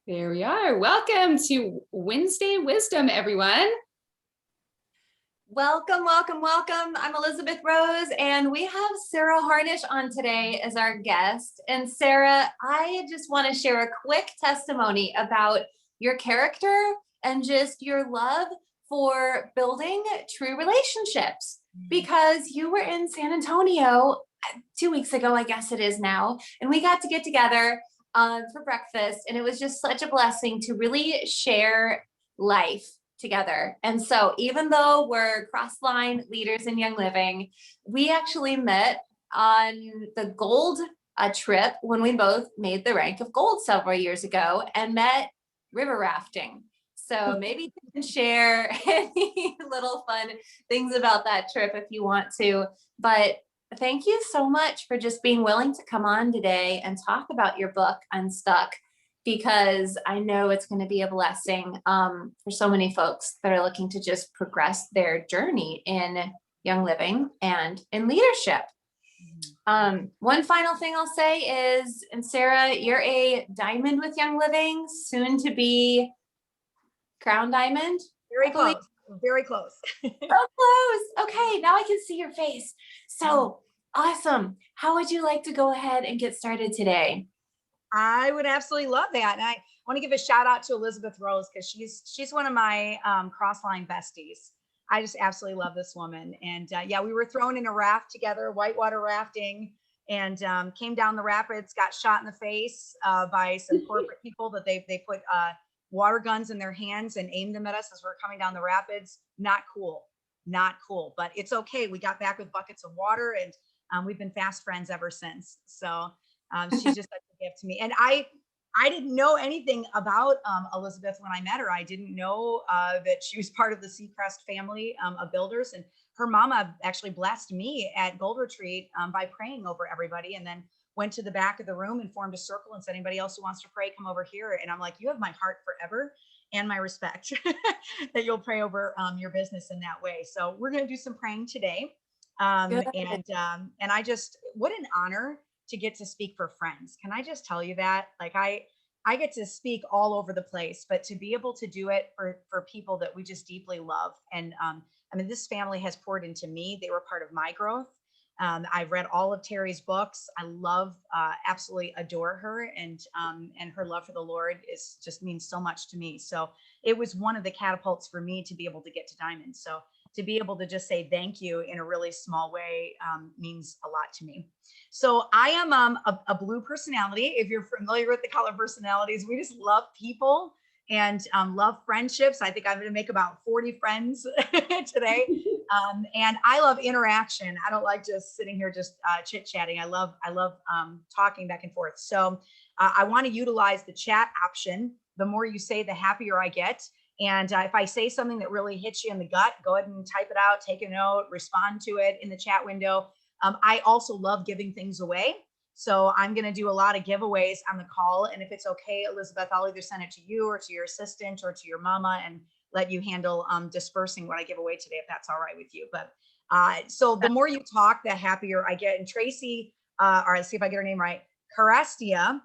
There we are. Welcome to Wednesday Wisdom, everyone. Welcome, welcome, welcome. I'm Elizabeth Rose, and we have Sarah Harnisch on today as our guest. And Sarah, I just want to share a quick testimony about your character and just your love for building true relationships, because you were in San Antonio 2 weeks ago, I guess it is now, and we got to get together for breakfast, and it was just such a blessing to really share life together. And so even though we're cross-line leaders in Young Living, we actually met on the gold trip when we both made the rank of gold several years ago and met river rafting. So maybe you can share any little fun things about that trip if you want to. But thank you so much for just being willing to come on today and talk about your book, Unstuck, because I know it's going to be a blessing for so many folks that are looking to just progress their journey in Young Living and in leadership. One final thing I'll say is, and Sarah, you're a diamond with Young Living, soon to be crown diamond. Very close. Very close. So close. Okay, now I can see your face. So awesome. How would you like to go ahead and get started today? I would absolutely love that. And I want to give a shout out to Elizabeth Rose, because she's one of my crossline besties. I just absolutely love this woman. And yeah, we were thrown in a raft together, whitewater rafting, and came down the rapids, got shot in the face by some corporate people that they put water guns in their hands and aimed them at us as we were coming down the rapids. Not cool, not cool, but it's okay. We got back with buckets of water, and we've been fast friends ever since. So she's just such a gift to me. And I didn't know anything about Elizabeth when I met her. I didn't know that she was part of the Seacrest family of builders. And her mama actually blessed me at Gold Retreat by praying over everybody, and then went to the back of the room and formed a circle and said, anybody else who wants to pray, come over here. And I'm like, you have my heart forever and my respect that you'll pray over your business in that way. So we're going to do some praying today. And I just, what an honor to get to speak for friends. Can I just tell you that? Like I get to speak all over the place, but to be able to do it for people that we just deeply love. And I mean, this family has poured into me. They were part of my growth. I've read all of Terry's books. I love, absolutely adore her, and her love for the Lord is just means so much to me. So it was one of the catapults for me to be able to get to Diamond. So to be able to just say thank you in a really small way means a lot to me. So I am a blue personality. If you're familiar with the color personalities, we just love people and love friendships. I think I'm going to make about 40 friends today. And I love interaction. I don't like just sitting here just chit chatting. I love talking back and forth. So I want to utilize the chat option. The more you say, the happier I get. And if I say something that really hits you in the gut, go ahead and type it out, take a note, respond to it in the chat window. I also love giving things away. So I'm going to do a lot of giveaways on the call. And if it's okay, Elizabeth, I'll either send it to you or to your assistant or to your mama and let you handle dispersing what I give away today, if that's all right with you. But so the more you talk, the happier I get. And Tracy, all right, let's see if I get her name right. Carestia.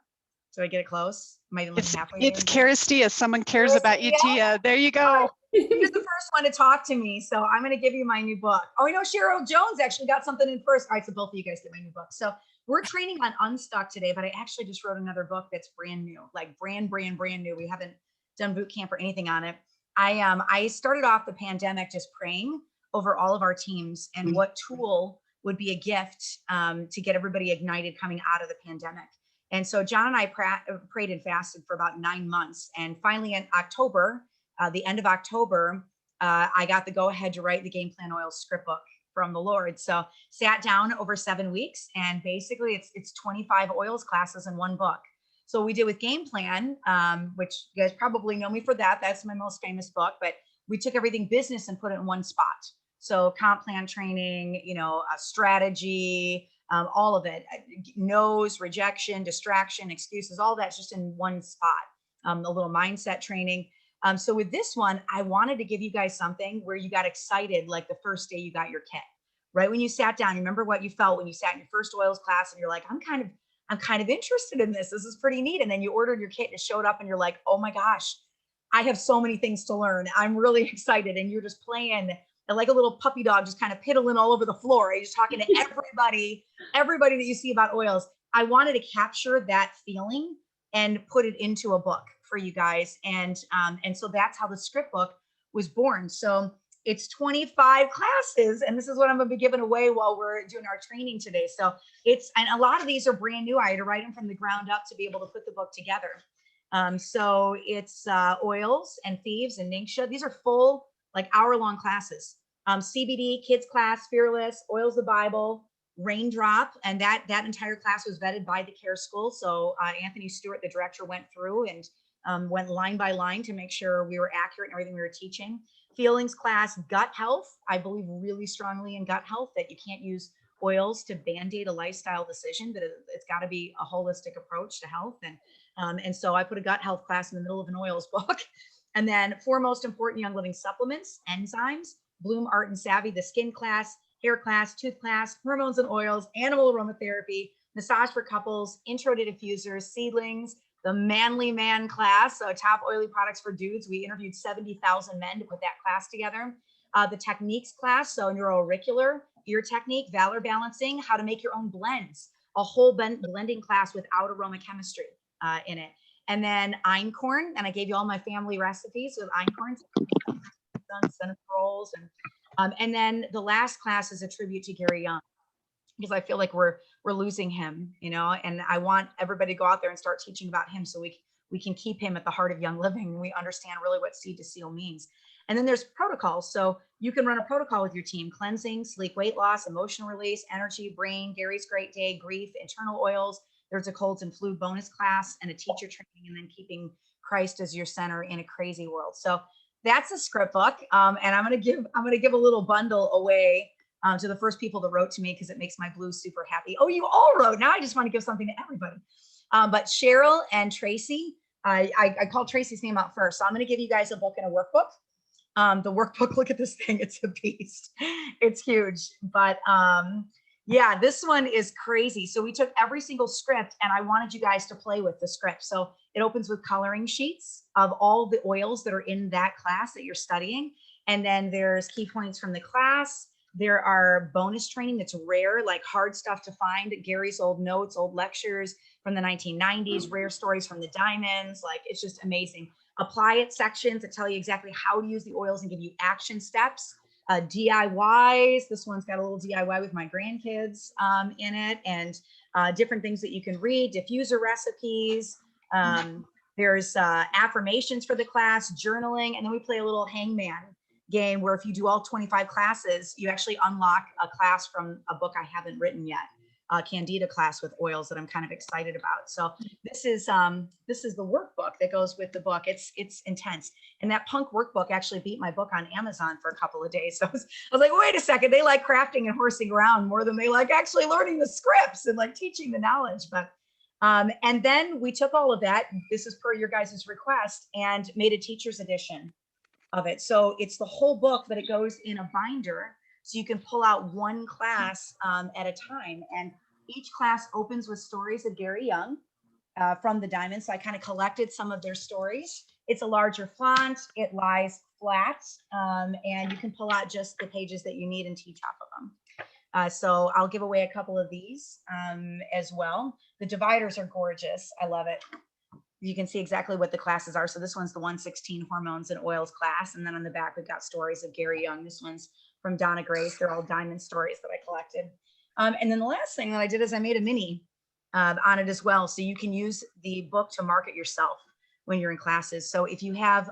Did I get it close? It's Caristia. Someone cares about you, Tia. There you go. You're the first one to talk to me, so I'm going to give you my new book. Oh, you know, Cheryl Jones actually got something in first. All right, so both of you guys get my new book. So we're training on Unstuck today, but I actually just wrote another book that's brand new, like brand new. We haven't done boot camp or anything on it. I started off the pandemic just praying over all of our teams and what tool would be a gift to get everybody ignited coming out of the pandemic. And so John and I prayed and fasted for about 9 months. And finally in October, the end of October, I got the go ahead to write the Game Plan Oils script book from the Lord. So sat down over 7 weeks, and basically it's 25 oils classes in one book. So we did with Game Plan, which you guys probably know me for that. That's my most famous book, but we took everything business and put it in one spot. So comp plan training, you know, strategy, all of it, no's, rejection, distraction, excuses, all that's just in one spot. A little mindset training. So with this one, I wanted to give you guys something where you got excited like the first day you got your kit, right? When you sat down, you remember what you felt when you sat in your first oils class and you're like, I'm kind of interested in this. This is pretty neat. And then you ordered your kit and it showed up and you're like, oh my gosh, I have so many things to learn. I'm really excited. And you're just playing and like a little puppy dog, just kind of piddling all over the floor. You're just talking to everybody that you see about oils. I wanted to capture that feeling and put it into a book for you guys. And so that's how the script book was born. So it's 25 classes, and this is what I'm going to be giving away while we're doing our training today. So and a lot of these are brand new. I had to write them from the ground up to be able to put the book together. So it's oils and thieves and Ningxia. These are full, like hour-long classes. CBD, kids class, fearless, oils the Bible, raindrop, and that entire class was vetted by the care school. So Anthony Stewart, the director, went through and went line by line to make sure we were accurate in everything we were teaching. Feelings class, gut health. I believe really strongly in gut health, that you can't use oils to band-aid a lifestyle decision, that it's got to be a holistic approach to health. And so I put a gut health class in the middle of an oils book. And then 4 most important young living supplements, enzymes, Bloom Art and Savvy, the skin class, hair class, tooth class, hormones and oils, animal aromatherapy, massage for couples, intro to diffusers, seedlings, the manly man class, so top oily products for dudes. We interviewed 70,000 men to put that class together. The techniques class, so neuroauricular, ear technique, valor balancing, how to make your own blends, a whole blending class without aroma chemistry in it. And then einkorn, and I gave you all my family recipes with einkorns, cinnamon rolls, and then the last class is a tribute to Gary Young, because I feel like we're losing him, and I want everybody to go out there and start teaching about him so we can keep him at the heart of young living. We understand really what seed to seal means. And then there's protocols. So you can run a protocol with your team: cleansing, sleep, weight loss, emotional release, energy, brain, Gary's great day, grief, internal oils. There's a colds and flu bonus class and a teacher training, and then keeping Christ as your center in a crazy world. So that's a script book. And I'm going to give a little bundle away to the first people that wrote to me, because it makes my blue super happy. Oh, you all wrote. Now I just want to give something to everybody. But Cheryl and Tracy, I called Tracy's name out first. So I'm going to give you guys a book and a workbook. The workbook, look at this thing. It's a beast. It's huge. But yeah, this one is crazy. So we took every single script and I wanted you guys to play with the script. So it opens with coloring sheets of all the oils that are in that class that you're studying. And then there's key points from the class. There are bonus training that's rare, like hard stuff to find. Gary's old notes, old lectures from the 1990s, rare stories from the diamonds. Like, it's just amazing. Apply it sections that tell you exactly how to use the oils and give you action steps. DIYs. This one's got a little DIY with my grandkids in it, and different things that you can read, diffuser recipes. There's affirmations for the class, journaling, and then we play a little hangman game where if you do all 25 classes, you actually unlock a class from a book I haven't written yet, a Candida class with oils that I'm kind of excited about. So this is the workbook that goes with the book. It's intense. And that punk workbook actually beat my book on Amazon for a couple of days. So I was like, wait a second, they like crafting and horsing around more than they like actually learning the scripts and like teaching the knowledge. But and then we took all of that, this is per your guys' request, and made a teacher's edition of it. So it's the whole book, but it goes in a binder. So you can pull out one class at a time. And each class opens with stories of Gary Young from the Diamond. So I kind of collected some of their stories. It's a larger font. It lies flat. And you can pull out just the pages that you need and teach off of them. So I'll give away a couple of these as well. The dividers are gorgeous. I love it. You can see exactly what the classes are. So this one's the 116 hormones and oils class. And then on the back, we've got stories of Gary Young. This one's from Donna Grace. They're all diamond stories that I collected. And then the last thing that I did is I made a mini on it as well. So you can use the book to market yourself when you're in classes. So if you have,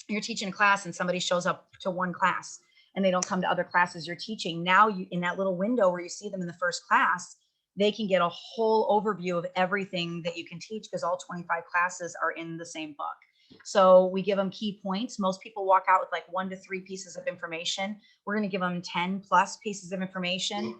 you're teaching a class and somebody shows up to one class and they don't come to other classes you're teaching, now you, in that little window where you see them in the first class, they can get a whole overview of everything that you can teach, because all 25 classes are in the same book. So we give them key points. Most people walk out with like 1 to 3 pieces of information. We're going to give them 10 plus pieces of information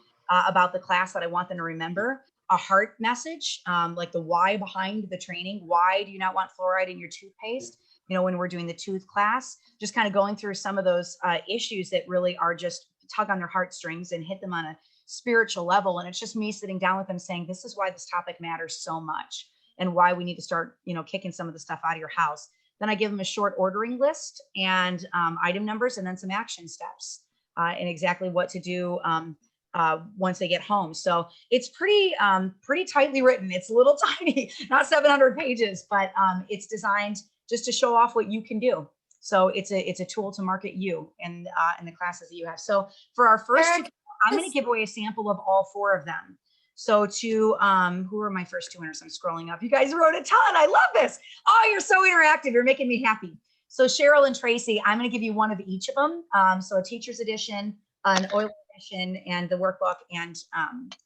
about the class that I want them to remember. A heart message, like the why behind the training. Why do you not want fluoride in your toothpaste? You know, when we're doing the tooth class, just kind of going through some of those issues that really are just tug on their heartstrings and hit them on a spiritual level. And it's just me sitting down with them saying, this is why this topic matters so much and why we need to start, kicking some of the stuff out of your house. Then I give them a short ordering list and item numbers, and then some action steps and exactly what to do once they get home. So it's pretty tightly written. It's a little tiny, not 700 pages, but it's designed just to show off what you can do. So it's a tool to market you in the classes that you have. So for our first, I'm going to give away a sample of all 4 of them. So to, who are my first 2 winners? I'm scrolling up. You guys wrote a ton. I love this. Oh, you're so interactive. You're making me happy. So Cheryl and Tracy, I'm going to give you one of each of them. So a teacher's edition, an oil edition, and the workbook, and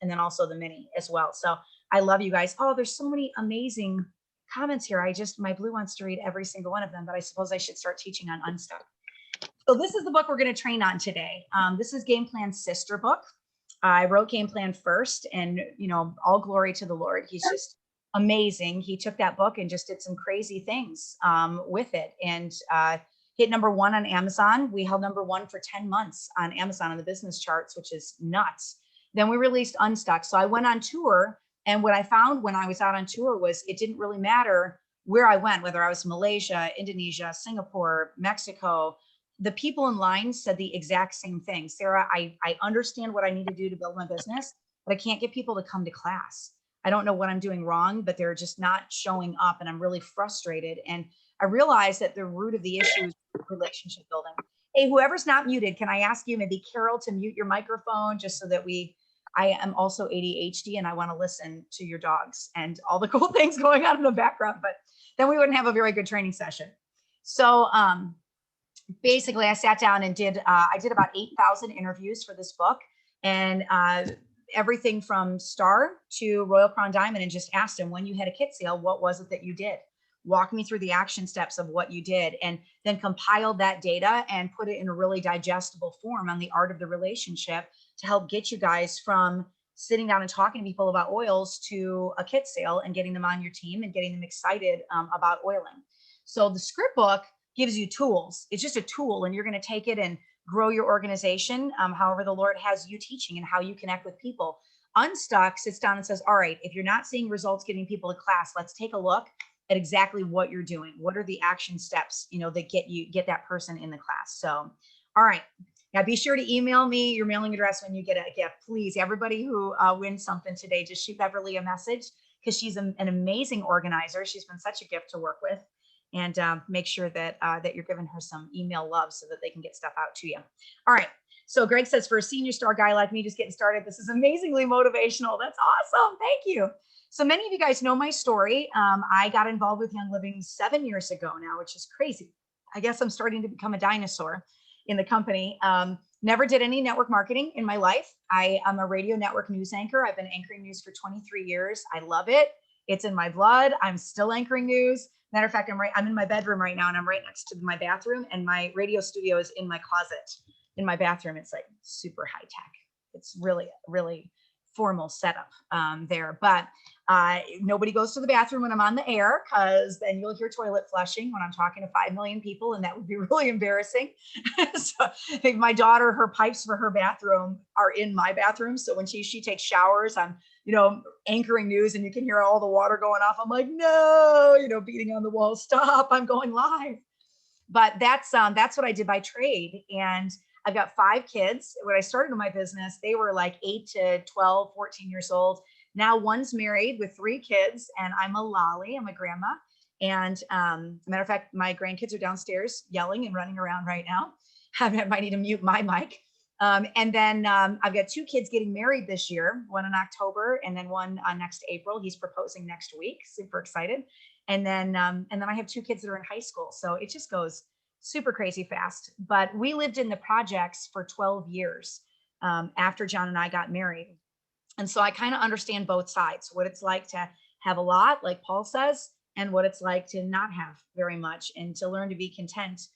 then also the mini as well. So I love you guys. Oh, there's so many amazing comments here. My Blue wants to read every single one of them, but I suppose I should start teaching on Unstuck. So this is the book we're going to train on today. This is Game Plan's sister book. I wrote Game Plan first, and all glory to the Lord. He's just amazing. He took that book and just did some crazy things with it, and hit #1 on Amazon. We held #1 for 10 months on Amazon on the business charts, which is nuts. Then we released Unstuck. So I went on tour, and what I found when I was out on tour was it didn't really matter where I went, whether I was Malaysia, Indonesia, Singapore, Mexico. The people in line said the exact same thing. Sarah, I understand what I need to do to build my business, but I can't get people to come to class. I don't know what I'm doing wrong, but they're just not showing up, and I'm really frustrated. And I realized that the root of the issue is relationship building. Hey, whoever's not muted, can I ask you, maybe Carol, to mute your microphone just so that I am also ADHD and I want to listen to your dogs and all the cool things going on in the background, but then we wouldn't have a very good training session. So, basically I sat down and I did about 8,000 interviews for this book, and everything from Star to Royal Crown Diamond, and just asked them, when you had a kit sale, what was it that you did? Walk me through the action steps of what you did, and then compiled that data and put it in a really digestible form on the art of the relationship to help get you guys from sitting down and talking to people about oils to a kit sale and getting them on your team and getting them excited about oiling. So the script book gives you tools. It's just a tool, and you're going to take it and grow your organization however the Lord has you teaching and how you connect with people. Unstuck sits down and says, all right, if you're not seeing results getting people to class, let's take a look at exactly what you're doing. What are the action steps, that get that person in the class? So, all right. Now be sure to email me your mailing address when you get a gift. Please, everybody who wins something today, just shoot Beverly a message, because she's an amazing organizer. She's been such a gift to work with. And make sure that you're giving her some email love so that they can get stuff out to you. All right. So Greg says, for a senior star guy like me just getting started, this is amazingly motivational. That's awesome. Thank you. So many of you guys know my story. I got involved with Young Living 7 years ago now, which is crazy. I guess I'm starting to become a dinosaur in the company. Never did any network marketing in my life. I am a radio network news anchor. I've been anchoring news for 23 years. I love it. It's in my blood. I'm still anchoring news. Matter of fact, I'm in my bedroom right now, and I'm right next to my bathroom, and my radio studio is in my closet in my bathroom. It's like super high tech. It's really, really formal setup there. But nobody goes to the bathroom when I'm on the air, because then you'll hear toilet flushing when I'm talking to 5 million people, and that would be really embarrassing. So my daughter, her pipes for her bathroom are in my bathroom. So when she takes showers, I'm anchoring news, and you can hear all the water going off. I'm like, no, beating on the wall. Stop, I'm going live. But that's what I did by trade. And I've got 5 kids. When I started in my business, they were like 8 to 12, 14 years old. Now one's married with 3 kids, and I'm a lolly. I'm a grandma. And matter of fact, my grandkids are downstairs yelling and running around right now. I might need to mute my mic. And then I've got 2 kids getting married this year, one in October and then one next April. He's proposing next week. Super excited. And then I have 2 kids that are in high school. So it just goes super crazy fast. But we lived in the projects for 12 years after John and I got married. And so I kind of understand both sides, what it's like to have a lot, like Paul says, and what it's like to not have very much, and to learn to be content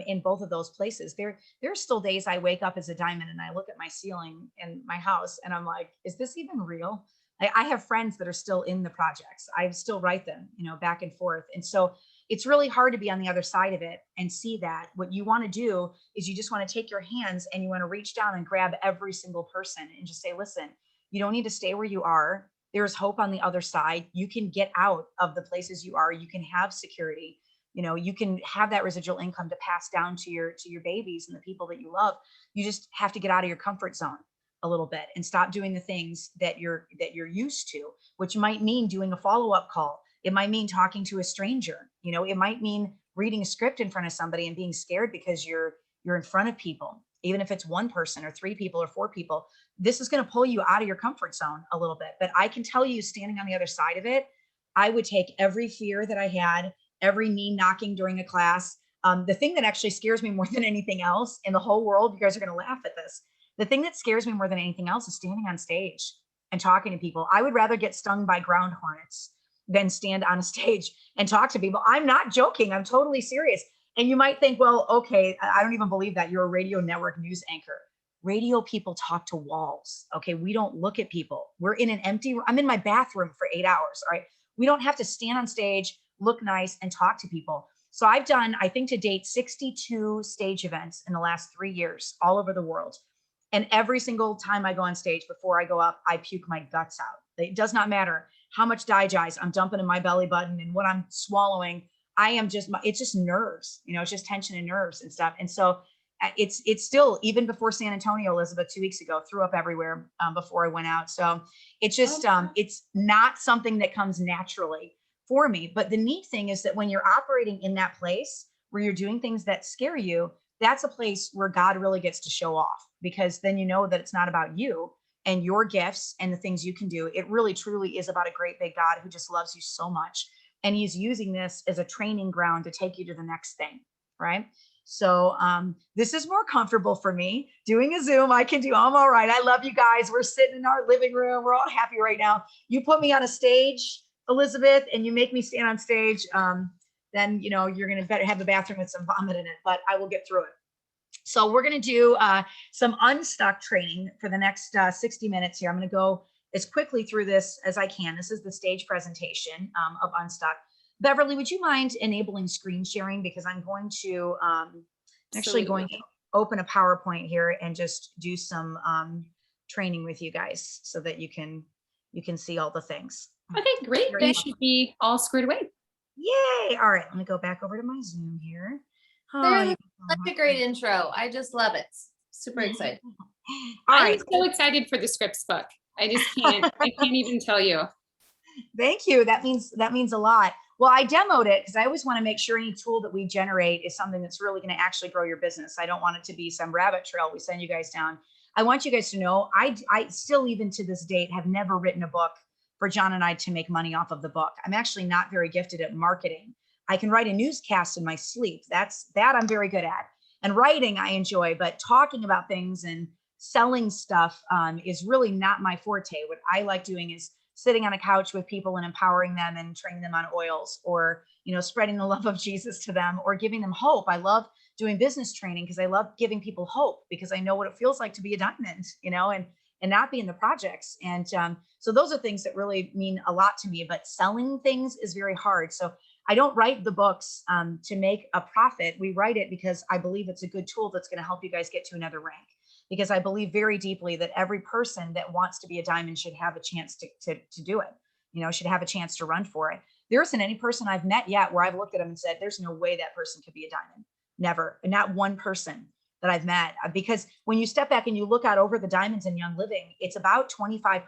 in both of those places. There's still days I wake up as a diamond and I look at my ceiling in my house and I'm like, is this even real? I have friends that are still in the projects. I still write them, back and forth. And so it's really hard to be on the other side of it and see that. What you want to do is you just want to take your hands and you want to reach down and grab every single person and just say, listen, you don't need to stay where you are. There's hope on the other side. You can get out of the places you are. You can have security. You can have that residual income to pass down to your babies and the people that you love. You just have to get out of your comfort zone a little bit and stop doing the things that you're used to, which might mean doing a follow-up call. It might mean talking to a stranger. It might mean reading a script in front of somebody and being scared because you're in front of people, even if it's one person or three people or four people. This is going to pull you out of your comfort zone a little bit. But I can tell you, standing on the other side of it, I would take every fear that I had, every knee knocking during a class. The thing that actually scares me more than anything else in the whole world, you guys are going to laugh at this. The thing that scares me more than anything else is standing on stage and talking to people. I would rather get stung by ground hornets than stand on a stage and talk to people. I'm not joking. I'm totally serious. And you might think, well, okay, I don't even believe that. You're a radio network news anchor. Radio people talk to walls. Okay. We don't look at people. We're in an empty room. I'm in my bathroom for 8 hours. All right. We don't have to stand on stage, look nice, and talk to people. So I've done, I think to date, 62 stage events in the last 3 years all over the world. And every single time I go on stage, before I go up, I puke my guts out. It does not matter how much digest I'm dumping in my belly button and what I'm swallowing. It's just nerves, it's just tension and nerves and stuff. And so it's still, even before San Antonio, Elizabeth, 2 weeks ago, threw up everywhere before I went out. So it's just, it's not something that comes naturally for me. But the neat thing is that when you're operating in that place where you're doing things that scare you, that's a place where God really gets to show off, because then you know that it's not about you and your gifts and the things you can do. It really, truly is about a great big God who just loves you so much. And he's using this as a training ground to take you to the next thing, right? So this is more comfortable for me. Doing a Zoom, I'm all right. I love you guys. We're sitting in our living room. We're all happy right now. You put me on a stage, Elizabeth, and you make me stand on stage, then you're going to better have the bathroom with some vomit in it, but I will get through it. So we're going to do some Unstuck training for the next 60 minutes here. I'm going to go as quickly through this as I can. This is the stage presentation of Unstuck. Beverly, would you mind enabling screen sharing? Because I'm going to actually going to open a PowerPoint here and just do some training with you guys so that you can see all the things. Okay, great. They should be all squared away. Yay. All right. Let me go back over to my Zoom here. Sarah, such a great intro. I just love it. Super excited. All I'm right. so excited for the scripts book. I just can't, I can't even tell you. Thank you. That means a lot. Well, I demoed it because I always want to make sure any tool that we generate is something that's really going to actually grow your business. I don't want it to be some rabbit trail we send you guys down. I want you guys to know, I still, even to this date, have never written a book for John and I to make money off of the book. I'm actually not very gifted at marketing. I can write a newscast in my sleep. That I'm very good at. And writing I enjoy, but talking about things and selling stuff is really not my forte. What I like doing is sitting on a couch with people and empowering them and training them on oils, or spreading the love of Jesus to them, or giving them hope. I love doing business training because I love giving people hope, because I know what it feels like to be a diamond, and not be in the projects. And so those are things that really mean a lot to me, but selling things is very hard. So I don't write the books to make a profit. We write it because I believe it's a good tool that's going to help you guys get to another rank. Because I believe very deeply that every person that wants to be a diamond should have a chance to do it, should have a chance to run for it. There isn't any person I've met yet where I've looked at them and said, there's no way that person could be a diamond. Never. And not one person that I've met. Because when you step back and you look out over the diamonds in Young Living, it's about 25%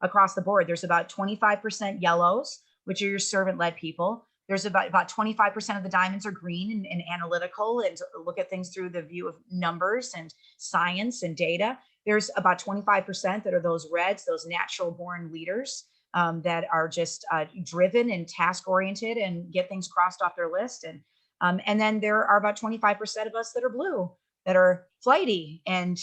across the board. There's about 25% yellows, which are your servant-led people. There's about 25% of the diamonds are green and analytical and look at things through the view of numbers and science and data. There's about 25% that are those reds, those natural born leaders that are just driven and task oriented and get things crossed off their list. And then there are about 25% of us that are blue, that are flighty and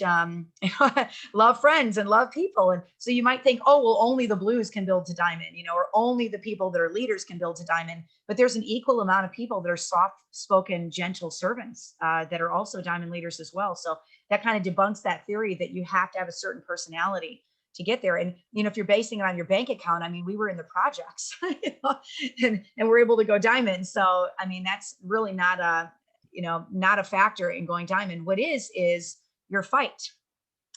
love friends and love people. And so you might think, oh, well, only the blues can build to diamond, or only the people that are leaders can build to diamond. But there's an equal amount of people that are soft-spoken, gentle servants that are also diamond leaders as well. So that kind of debunks that theory that you have to have a certain personality to get there. And, if you're basing it on your bank account, I mean, we were in the projects, and we're able to go diamond. So, I mean, that's really not not a factor in going diamond. What is your fight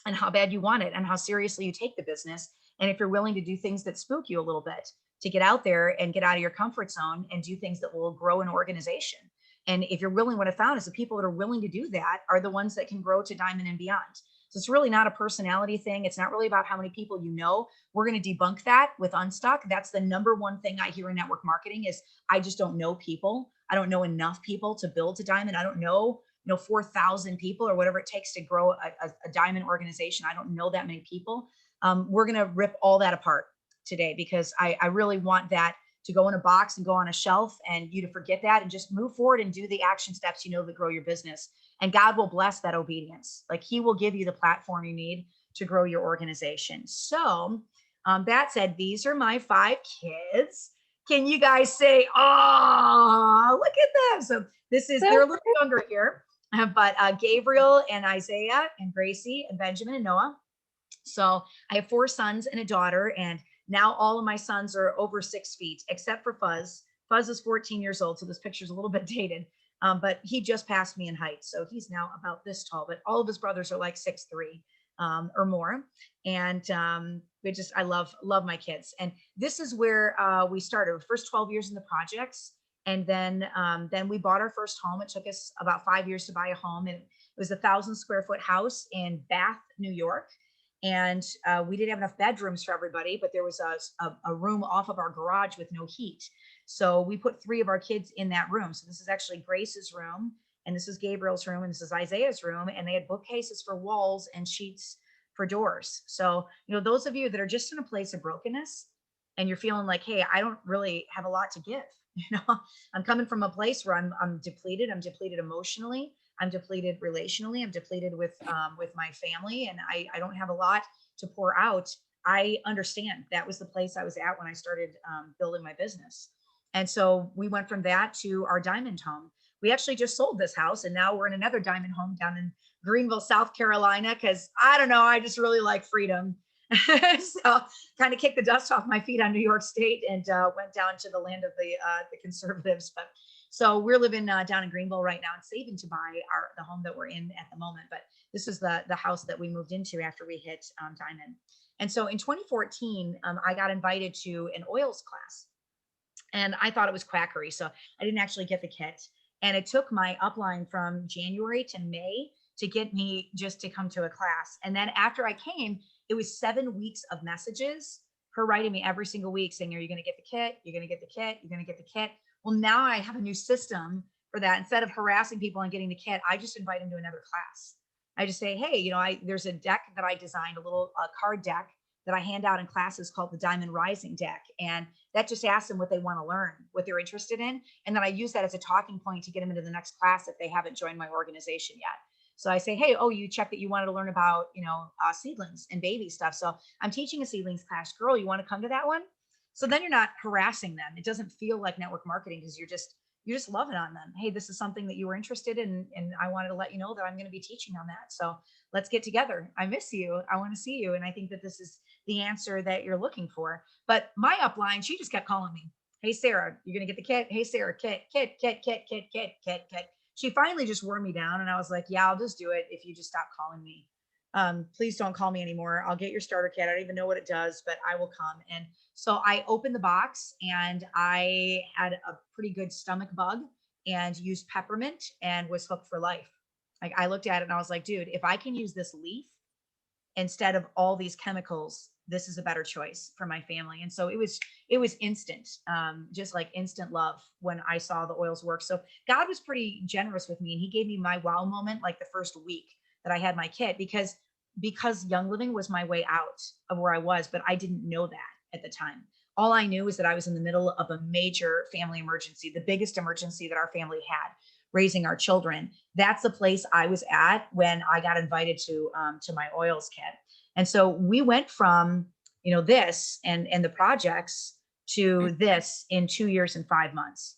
and how bad you want it and how seriously you take the business. And if you're willing to do things that spook you a little bit, to get out there and get out of your comfort zone and do things that will grow an organization. And if you're willing, what I found is the people that are willing to do that are the ones that can grow to diamond and beyond. So it's really not a personality thing. It's not really about how many people you know. We're going to debunk that with Unstuck. That's the number one thing I hear in network marketing is I just don't know people. I don't know enough people to build to diamond. I don't know 4,000 people or whatever it takes to grow a diamond organization. I don't know that many people. We're going to rip all that apart today because I really want that to go in a box and go on a shelf and you to forget that and just move forward and do the action steps that grow your business. And God will bless that obedience. Like he will give you the platform you need to grow your organization. So that said, these are my 5 kids. Can you guys say, oh, look at them. So they're a little younger here, but Gabriel and Isaiah and Gracie and Benjamin and Noah. So I have 4 sons and a daughter, and now all of my sons are over 6 feet, except for Fuzz. Fuzz is 14 years old, so this picture's a little bit dated, but he just passed me in height. So he's now about this tall, but all of his brothers are like 6'3" or more. And I love my kids. And this is where we started. First 12 years in the projects. And then we bought our first home. It took us about 5 years to buy a home. And it was a 1,000 square foot house in Bath, New York. And we didn't have enough bedrooms for everybody, but there was a room off of our garage with no heat. So we put 3 of our kids in that room. So this is actually Grace's room, and this is Gabriel's room, and this is Isaiah's room. And they had bookcases for walls and sheets for doors. So, those of you that are just in a place of brokenness and you're feeling like, hey, I don't really have a lot to give. I'm coming from a place where I'm depleted. I'm depleted emotionally. I'm depleted relationally. I'm depleted with my family, and I don't have a lot to pour out. I understand that was the place I was at when I started building my business. And so we went from that to our diamond home. We actually just sold this house, and now we're in another diamond home down in Greenville, South Carolina, because I don't know, I just really like freedom. So kind of kicked the dust off my feet on New York State and went down to the land of the conservatives. But so we're living down in Greenville right now and saving to buy the home that we're in at the moment. But this is the house that we moved into after we hit diamond. And so in 2014, I got invited to an oils class, and I thought it was quackery. So I didn't actually get the kit. And it took my upline from January to May to get me just to come to a class. And then after I came, it was 7 weeks of messages, her writing me every single week saying, are you going to get the kit? You're going to get the kit. You're going to get the kit. Well, now I have a new system for that. Instead of harassing people and getting the kit, I just invite them to another class. I just say, hey, there's a deck that I designed, a little card deck that I hand out in classes called the Diamond Rising deck. And that just asks them what they want to learn, what they're interested in. And then I use that as a talking point to get them into the next class if they haven't joined my organization yet. So I say, hey, you checked that you wanted to learn about, seedlings and baby stuff. So I'm teaching a seedlings class. Girl, you want to come to that one? So then you're not harassing them. It doesn't feel like network marketing because you're just loving on them. Hey, this is something that you were interested in, and I wanted to let you know that I'm going to be teaching on that. So let's get together. I miss you. I want to see you. And I think that this is the answer that you're looking for. But my upline, she just kept calling me. Hey, Sarah, you're going to get the kit. Hey, Sarah, kit. She finally just wore me down, and I was like, yeah, I'll just do it if you just stop calling me. Please don't call me anymore. I'll get your starter kit. I don't even know what it does, but I will come. And so I opened the box, and I had a pretty good stomach bug and used peppermint and was hooked for life. Like, I looked at it and I was like, dude, if I can use this leaf instead of all these chemicals, this is a better choice for my family. And so it was instant, just like instant love when I saw the oils work. So God was pretty generous with me, and he gave me my wow moment like the first week that I had my kit, because Young Living was my way out of where I was, but I didn't know that at the time. All I knew was that I was in the middle of a major family emergency, the biggest emergency that our family had, raising our children. That's the place I was at when I got invited to my oils kit. And so we went from, this and the projects to this in 2 years and 5 months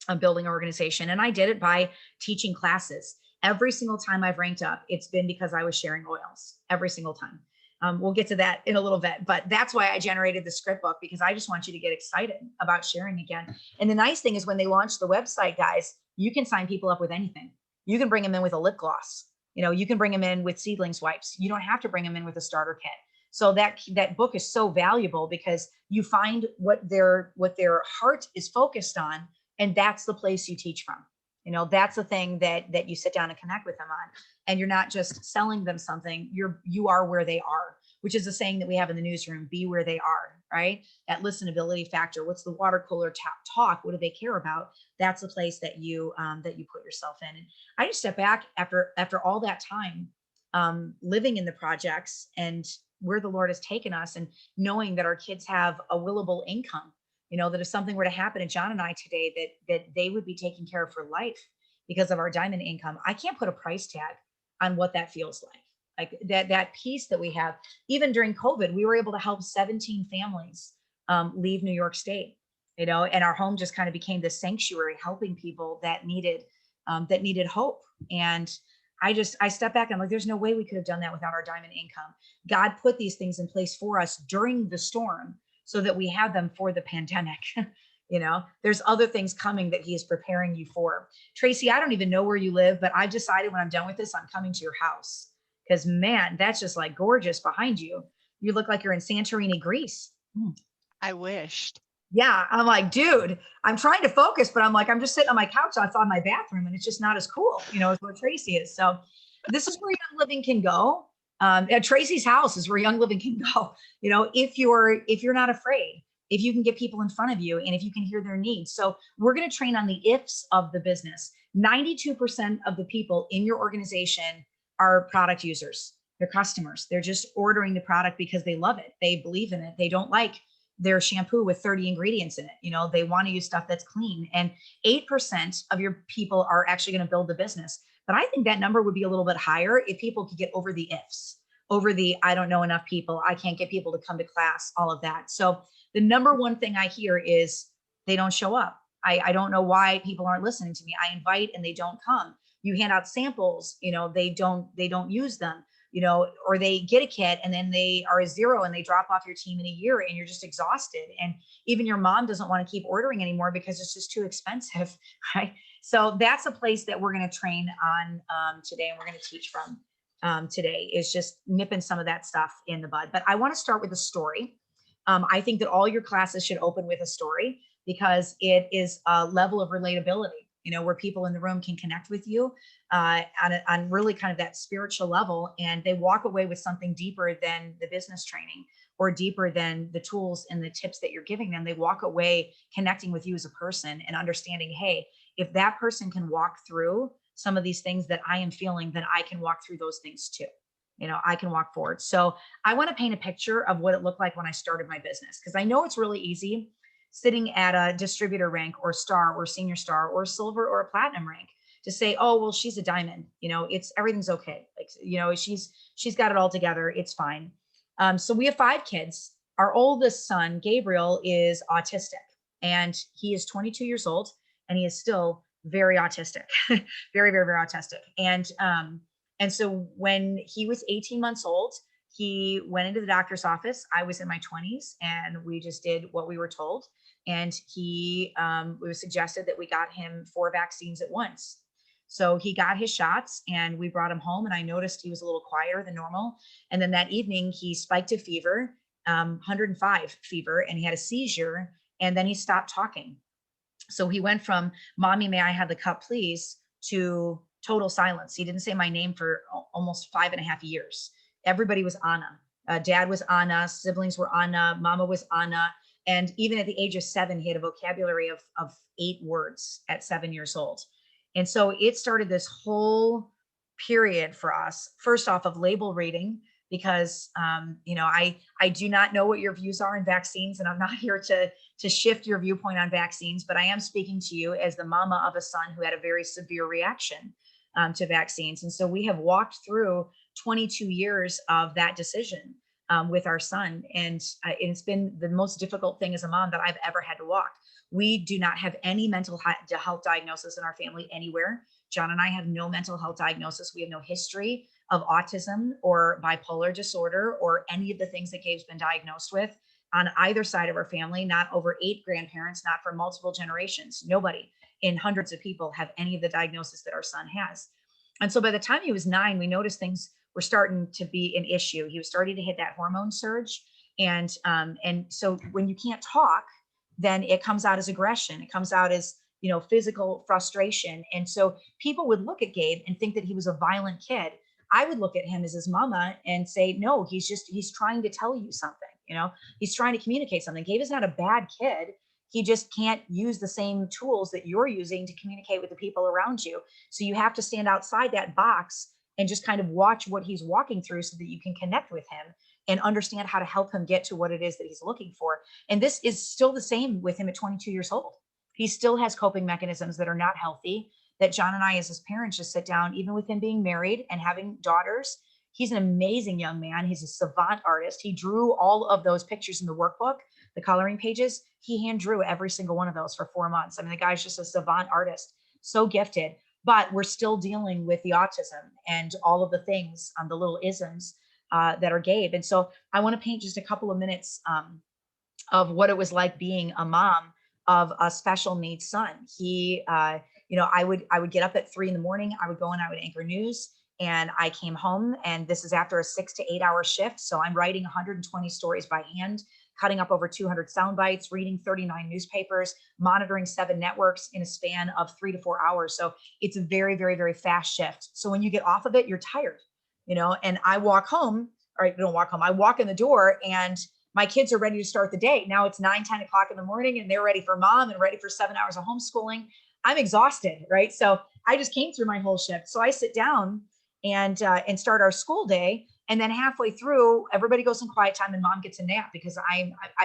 of building an organization. And I did it by teaching classes. Every single time I've ranked up, it's been because I was sharing oils every single time. We'll get to that in a little bit, but that's why I generated the script book, because I just want you to get excited about sharing again. And the nice thing is when they launch the website, guys, you can sign people up with anything. You can bring them in with a lip gloss. You can bring them in with seedlings wipes. You don't have to bring them in with a starter kit. So that book is so valuable because you find what their heart is focused on, and that's the place you teach from. That's the thing that you sit down and connect with them on. And you're not just selling them something, you are where they are, which is the saying that we have in the newsroom: be where they are, right? That listenability factor. What's the water cooler talk? What do they care about? That's the place that you put yourself in. And I just step back after all that time, living in the projects and where the Lord has taken us, and knowing that our kids have a willable income, that if something were to happen to John and I today, that they would be taken care of for life because of our diamond income. I can't put a price tag on what that feels like that peace that we have. Even during COVID, we were able to help 17 families leave New York State, and our home just kind of became this sanctuary, helping people that needed hope. And I step back and I'm like, there's no way we could have done that without our diamond income. God put these things in place for us during the storm so that we have them for the pandemic. There's other things coming that he is preparing you for. Tracy, I don't even know where you live, but I've decided when I'm done with this, I'm coming to your house, because man, that's just like gorgeous behind you. You look like you're in Santorini, Greece. I wished. Yeah. I'm like, dude, I'm trying to focus, but I'm like, I'm just sitting on my couch outside my bathroom, and it's just not as cool, as where Tracy is. So this is where young living can go. At Tracy's house is where young living can go. If you're not afraid, if you can get people in front of you, and if you can hear their needs. So we're going to train on the ifs of the business. 92% of the people in your organization are product users. They're customers. They're just ordering the product because they love it. They believe in it. They don't like their shampoo with 30 ingredients in it. They want to use stuff that's clean. And 8% of your people are actually going to build the business. But I think that number would be a little bit higher if people could get over the ifs, over the, I don't know enough people, I can't get people to come to class, all of that. So the number one thing I hear is they don't show up. I don't know why people aren't listening to me. I invite and they don't come. You hand out samples, they don't use them. Or they get a kit and then they are a zero and they drop off your team in a year, and you're just exhausted. And even your mom doesn't want to keep ordering anymore because it's just too expensive, right? So that's a place that we're going to train on today, and we're going to teach from today, is just nipping some of that stuff in the bud. But I want to start with a story. I think that all your classes should open with a story, because it is a level of relatability, where people in the room can connect with you on really kind of that spiritual level, and they walk away with something deeper than the business training, or deeper than the tools and the tips that you're giving them. They walk away connecting with you as a person and understanding, hey, if that person can walk through some of these things that I am feeling, then I can walk through those things too. I can walk forward. So I want to paint a picture of what it looked like when I started my business, because I know it's really easy sitting at a distributor rank or star or senior star or silver or a platinum rank to say, oh, well, she's a diamond, everything's okay. Like, she's got it all together. It's fine. So we have 5 kids. Our oldest son, Gabriel, is autistic, and he is 22 years old, and he is still very autistic, very, very, very autistic. And so when he was 18 months old, he went into the doctor's office. I was in my 20s, and we just did what we were told. And it was suggested that we got him 4 vaccines at once. So he got his shots, and we brought him home, and I noticed he was a little quieter than normal. And then that evening he spiked a fever, 105 fever, and he had a seizure, and then he stopped talking. So he went from, "Mommy, may I have the cup, please," to total silence. He didn't say my name for almost 5.5 years. Everybody was Anna. Dad was Anna, siblings were Anna, mama was Anna. And even at the age of 7, he had a vocabulary of 8 words at 7 years old. And so it started this whole period for us, first off, of label reading, because I do not know what your views are in vaccines, and I'm not here to shift your viewpoint on vaccines, but I am speaking to you as the mama of a son who had a very severe reaction to vaccines. And so we have walked through 22 years of that decision with our son. And it's been the most difficult thing as a mom that I've ever had to walk. We do not have any mental health diagnosis in our family anywhere. John and I have no mental health diagnosis. We have no history of autism or bipolar disorder or any of the things that Gabe's been diagnosed with on either side of our family, not over 8 grandparents, not for multiple generations. Nobody in hundreds of people have any of the diagnosis that our son has. And so by the time he was 9, we noticed things were starting to be an issue. He was starting to hit that hormone surge. And so when you can't talk, then it comes out as aggression. It comes out as, physical frustration. And so people would look at Gabe and think that he was a violent kid. I would look at him as his mama and say, no, he's trying to tell you something, he's trying to communicate something. Gabe is not a bad kid. He just can't use the same tools that you're using to communicate with the people around you. So you have to stand outside that box and just kind of watch what he's walking through so that you can connect with him and understand how to help him get to what it is that he's looking for. And this is still the same with him at 22 years old. He still has coping mechanisms that are not healthy, that John and I as his parents just sit down, even with him being married and having daughters. He's an amazing young man. He's a savant artist. He drew all of those pictures in the workbook, the coloring pages. He hand drew every single one of those for 4 months. I mean, the guy's just a savant artist, so gifted, but we're still dealing with the autism and all of the things, the little isms that are Gabe. And so I want to paint just a couple of minutes of what it was like being a mom of a special needs son. He, I would get up at 3 a.m. I would go and I would anchor news. And I came home, and this is after a 6 to 8 hour shift. So I'm writing 120 stories by hand, cutting up over 200 sound bites, reading 39 newspapers, monitoring 7 networks in a span of 3 to 4 hours. So it's a very, very, very fast shift. So when you get off of it, you're tired, and I walk home, or I don't walk home, I walk in the door and my kids are ready to start the day. Now it's 9, 10 o'clock in the morning and they're ready for mom and ready for 7 hours of homeschooling. I'm exhausted, right? So I just came through my whole shift. So I sit down and start our school day. And then halfway through, everybody goes in quiet time and mom gets a nap because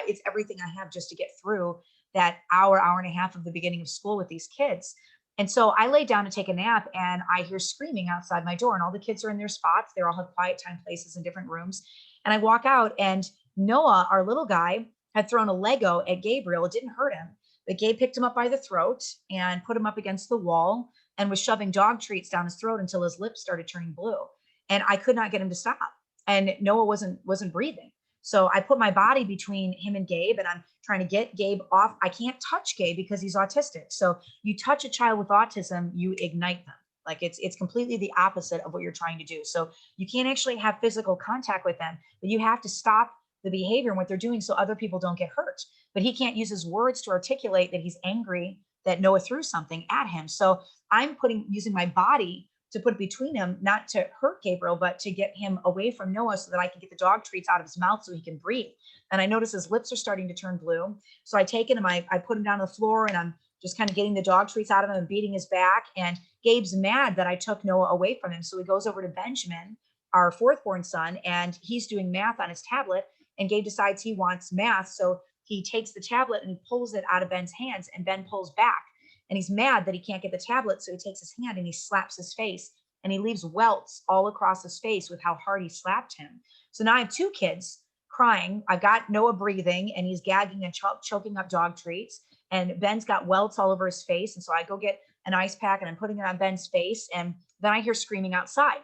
it's everything I have just to get through that hour and a half of the beginning of school with these kids. And so I lay down to take a nap and I hear screaming outside my door and all the kids are in their spots. They all have quiet time places in different rooms. And I walk out and Noah, our little guy, had thrown a Lego at Gabriel. It didn't hurt him, but Gabe picked him up by the throat and put him up against the wall and was shoving dog treats down his throat until his lips started turning blue. And I could not get him to stop. And Noah wasn't breathing. So I put my body between him and Gabe and I'm trying to get Gabe off. I can't touch Gabe because he's autistic. So you touch a child with autism, you ignite them. Like it's completely the opposite of what you're trying to do. So you can't actually have physical contact with them, but you have to stop the behavior and what they're doing so other people don't get hurt. But he can't use his words to articulate that he's angry that Noah threw something at him. So I'm using my body to put it between him, not to hurt Gabriel, but to get him away from Noah so that I can get the dog treats out of his mouth so he can breathe. And I notice his lips are starting to turn blue. So I take him, I put him down on the floor and I'm just kind of getting the dog treats out of him and beating his back. And Gabe's mad that I took Noah away from him. So he goes over to Benjamin, our 4th born son, and he's doing math on his tablet. And Gabe decides he wants math. So he takes the tablet and he pulls it out of Ben's hands and Ben pulls back. And he's mad that he can't get the tablet. So he takes his hand and he slaps his face and he leaves welts all across his face with how hard he slapped him. So now I have 2 kids crying. I've got Noah breathing and he's gagging and choking up dog treats. And Ben's got welts all over his face. And so I go get an ice pack and I'm putting it on Ben's face. And then I hear screaming outside.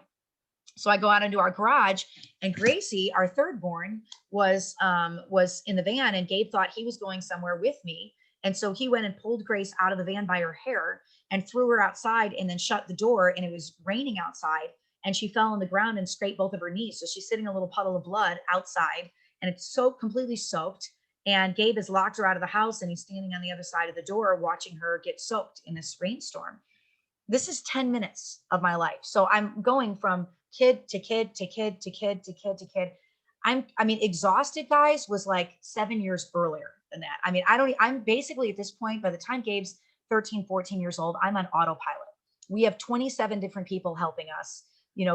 So I go out into our garage and Gracie, our 3rd born, was in the van and Gabe thought he was going somewhere with me. And so he went and pulled Grace out of the van by her hair and threw her outside and then shut the door. And it was raining outside and she fell on the ground and scraped both of her knees. So she's sitting in a little puddle of blood outside and it's so completely soaked. And Gabe has locked her out of the house and he's standing on the other side of the door watching her get soaked in this rainstorm. This is 10 minutes of my life. So I'm going from kid to kid to kid to kid to kid to kid. Exhausted, guys, was like 7 years earlier than that. I'm basically at this point, by the time Gabe's 13, 14 years old, I'm on autopilot. We have 27 different people helping us,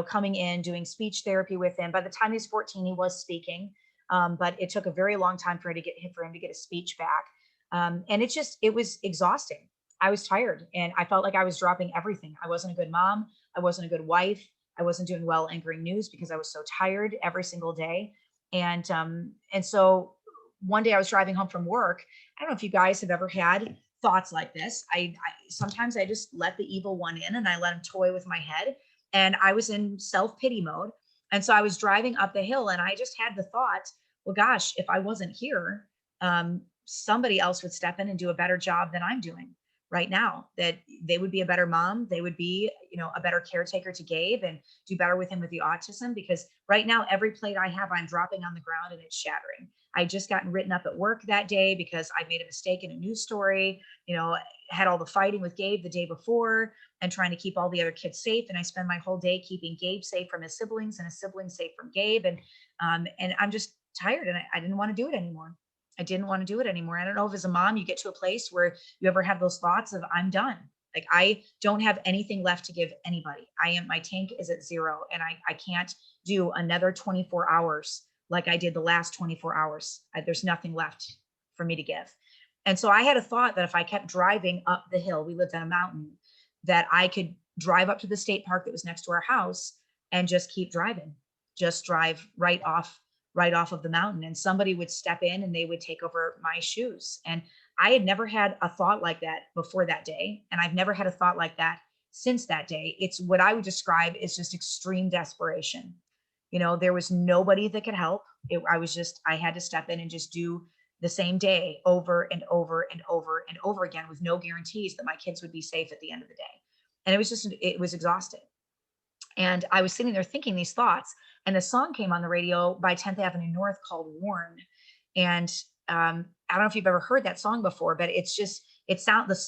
coming in, doing speech therapy with him. By the time he's 14, he was speaking, but it took a very long time for him to get his speech back. And it was exhausting. I was tired and I felt like I was dropping everything. I wasn't a good mom. I wasn't a good wife. I wasn't doing well anchoring news because I was so tired every single day. And so one day I was driving home from work. I don't know if you guys have ever had thoughts like this. I sometimes I just let the evil one in and I let him toy with my head. and I was in self-pity mode. And so I was driving up the hill and I just had the thought, well, gosh, if I wasn't here, somebody else would step in and do a better job than I'm doing right now, that they would be a better mom. They would be, a better caretaker to Gabe and do better with him with the autism, because right now, every plate I have, I'm dropping on the ground and it's shattering. I just gotten written up at work that day because I made a mistake in a news story, had all the fighting with Gabe the day before and trying to keep all the other kids safe. And I spend my whole day keeping Gabe safe from his siblings and his siblings safe from Gabe. And I'm just tired, and I didn't want to do it anymore. I didn't want to do it anymore. I don't know if as a mom, you get to a place where you ever have those thoughts of I'm done. Like I don't have anything left to give anybody. My tank is at zero, and I can't do another 24 hours like I did the last 24 hours. There's nothing left for me to give. And so I had a thought that if I kept driving up the hill, we lived on a mountain, that I could drive up to the state park that was next to our house and just keep driving, just drive right off of the mountain, and somebody would step in and they would take over my shoes. And I had never had a thought like that before that day. And I've never had a thought like that since that day. It's what I would describe as just extreme desperation. There was nobody that could help. I had to step in and just do the same day over and over and over and over again, with no guarantees that my kids would be safe at the end of the day. And it was exhausting. And I was sitting there thinking these thoughts, and a song came on the radio by 10th Avenue North called Worn. And I don't know if you've ever heard that song before, but the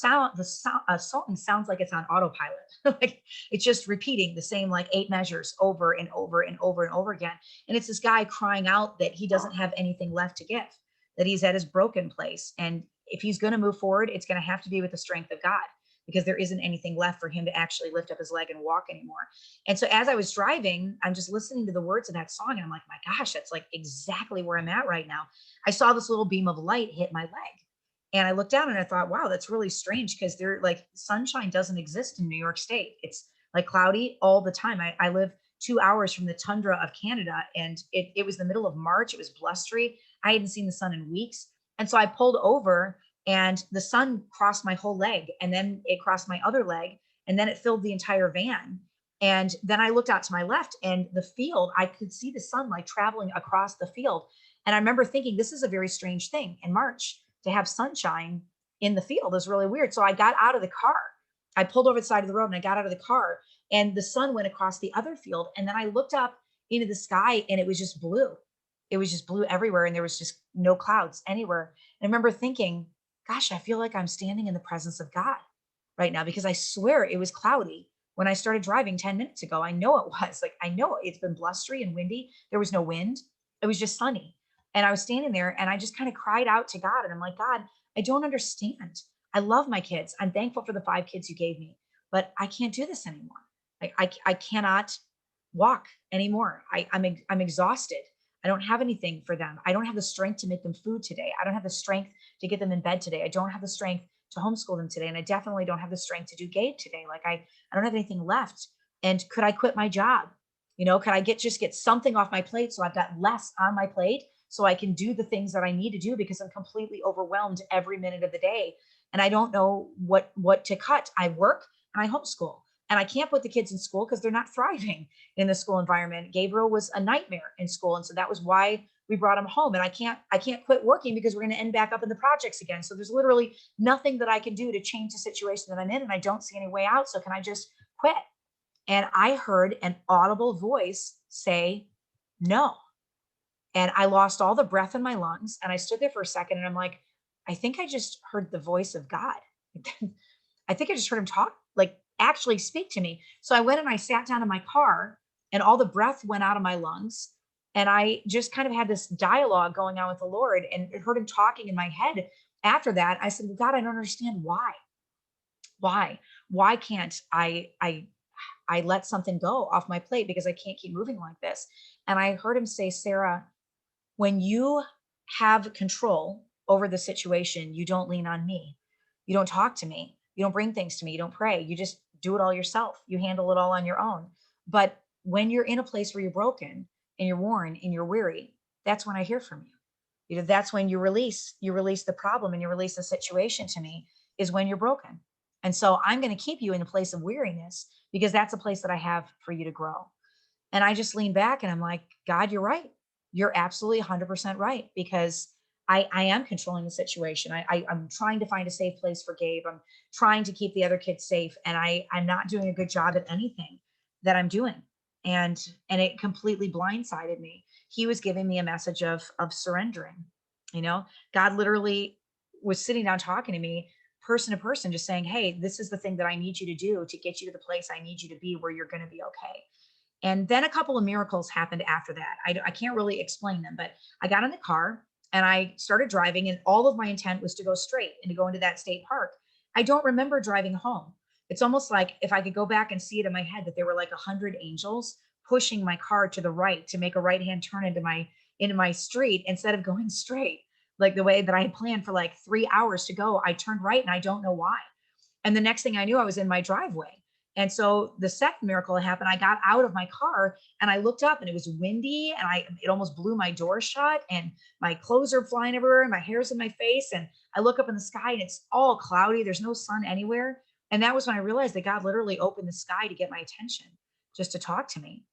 song sounds like it's on autopilot. Like it's just repeating the same like 8 measures over and over and over and over again. And it's this guy crying out that he doesn't have anything left to give, that he's at his broken place. And if he's going to move forward, it's going to have to be with the strength of God, because there isn't anything left for him to actually lift up his leg and walk anymore. And so as I was driving, I'm just listening to the words of that song, and I'm like, my gosh, that's like exactly where I'm at right now. I saw this little beam of light hit my leg, and I looked down and I thought, wow, that's really strange, because sunshine doesn't exist in New York State. It's like cloudy all the time. I live 2 hours from the tundra of Canada, and it was the middle of March. It was blustery. I hadn't seen the sun in weeks. And so I pulled over, and the sun crossed my whole leg, and then it crossed my other leg, and then it filled the entire van. And then I looked out to my left, and the field, I could see the sunlight traveling across the field. And I remember thinking, this is a very strange thing in March to have sunshine in the field is really weird. So I got out of the car. I pulled over the side of the road and I got out of the car, and the sun went across the other field. And then I looked up into the sky, and it was just blue. It was just blue everywhere. And there was just no clouds anywhere. And I remember thinking, gosh, I feel like I'm standing in the presence of God right now, because I swear it was cloudy when I started driving 10 minutes ago. I know it was. Like, I know it's been blustery and windy. There was no wind. It was just sunny. And I was standing there, and I just kind of cried out to God. And I'm like, God, I don't understand. I love my kids. I'm thankful for the 5 kids you gave me, but I can't do this anymore. I cannot walk anymore. I'm exhausted. I don't have anything for them. I don't have the strength to make them food today. I don't have the strength to get them in bed today. I don't have the strength to homeschool them today. And I definitely don't have the strength to do Gabe today. Like I don't have anything left. And could I quit my job? Could I get something off my plate, so I've got less on my plate, so I can do the things that I need to do, because I'm completely overwhelmed every minute of the day. And I don't know what to cut. I work and I homeschool, and I can't put the kids in school because they're not thriving in the school environment. Gabriel was a nightmare in school. And so that was why we brought him home. And I can't quit working, because we're going to end back up in the projects again. So there's literally nothing that I can do to change the situation that I'm in. And I don't see any way out. So can I just quit? And I heard an audible voice say, no. And I lost all the breath in my lungs. And I stood there for a second, and I'm like, I think I just heard the voice of God. I think I just heard him talk, like actually speak to me. So I went and I sat down in my car, and all the breath went out of my lungs. And I just kind of had this dialogue going on with the Lord, and heard him talking in my head. After that, I said, well, God, I don't understand why. Why can't I let something go off my plate, because I can't keep moving like this. And I heard him say, Sarah, when you have control over the situation, you don't lean on me. You don't talk to me. You don't bring things to me. You don't pray. You just do it all yourself. You handle it all on your own. But when you're in a place where you're broken and you're worn and you're weary, that's when I hear from you. That's when you release the problem, and you release the situation to me, is when you're broken. And so I'm going to keep you in a place of weariness, because that's a place that I have for you to grow. And I just lean back and I'm like, God, you're right. You're absolutely 100% right, because I am controlling the situation. I'm trying to find a safe place for Gabe. I'm trying to keep the other kids safe, and I'm not doing a good job at anything that I'm doing. And it completely blindsided me. He was giving me a message of surrendering. You know, God literally was sitting down talking to me person to person, just saying, hey, this is the thing that I need you to do to get you to the place I need you to be, where you're going to be okay. And then a couple of miracles happened after that. I can't really explain them, but I got in the car and I started driving, and all of my intent was to go straight and to go into that state park. I don't remember driving home. It's almost like if I could go back and see it in my head, that there were like 100 angels pushing my car to the right to make a right hand turn into my street instead of going straight, like the way that I had planned for like 3 hours to go. I turned right and I don't know why. And the next thing I knew, I was in my driveway. And so the second miracle happened. I got out of my car and I looked up, and it was windy, and it almost blew my door shut, and my clothes are flying everywhere and my hair's in my face. And I look up in the sky and it's all cloudy. There's no sun anywhere. And that was when I realized that God literally opened the sky to get my attention, just to talk to me.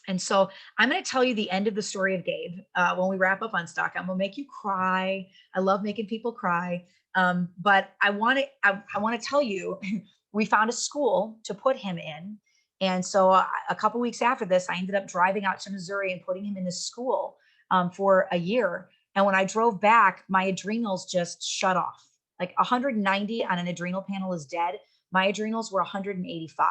And so I'm going to tell you the end of the story of Gabe when we wrap up Unstuck. I'm going to make you cry. I love making people cry. But I want to tell you, we found a school to put him in. And so a couple weeks after this, I ended up driving out to Missouri and putting him in this school for a year. And when I drove back, my adrenals just shut off. Like 190 on an adrenal panel is dead. My adrenals were 185.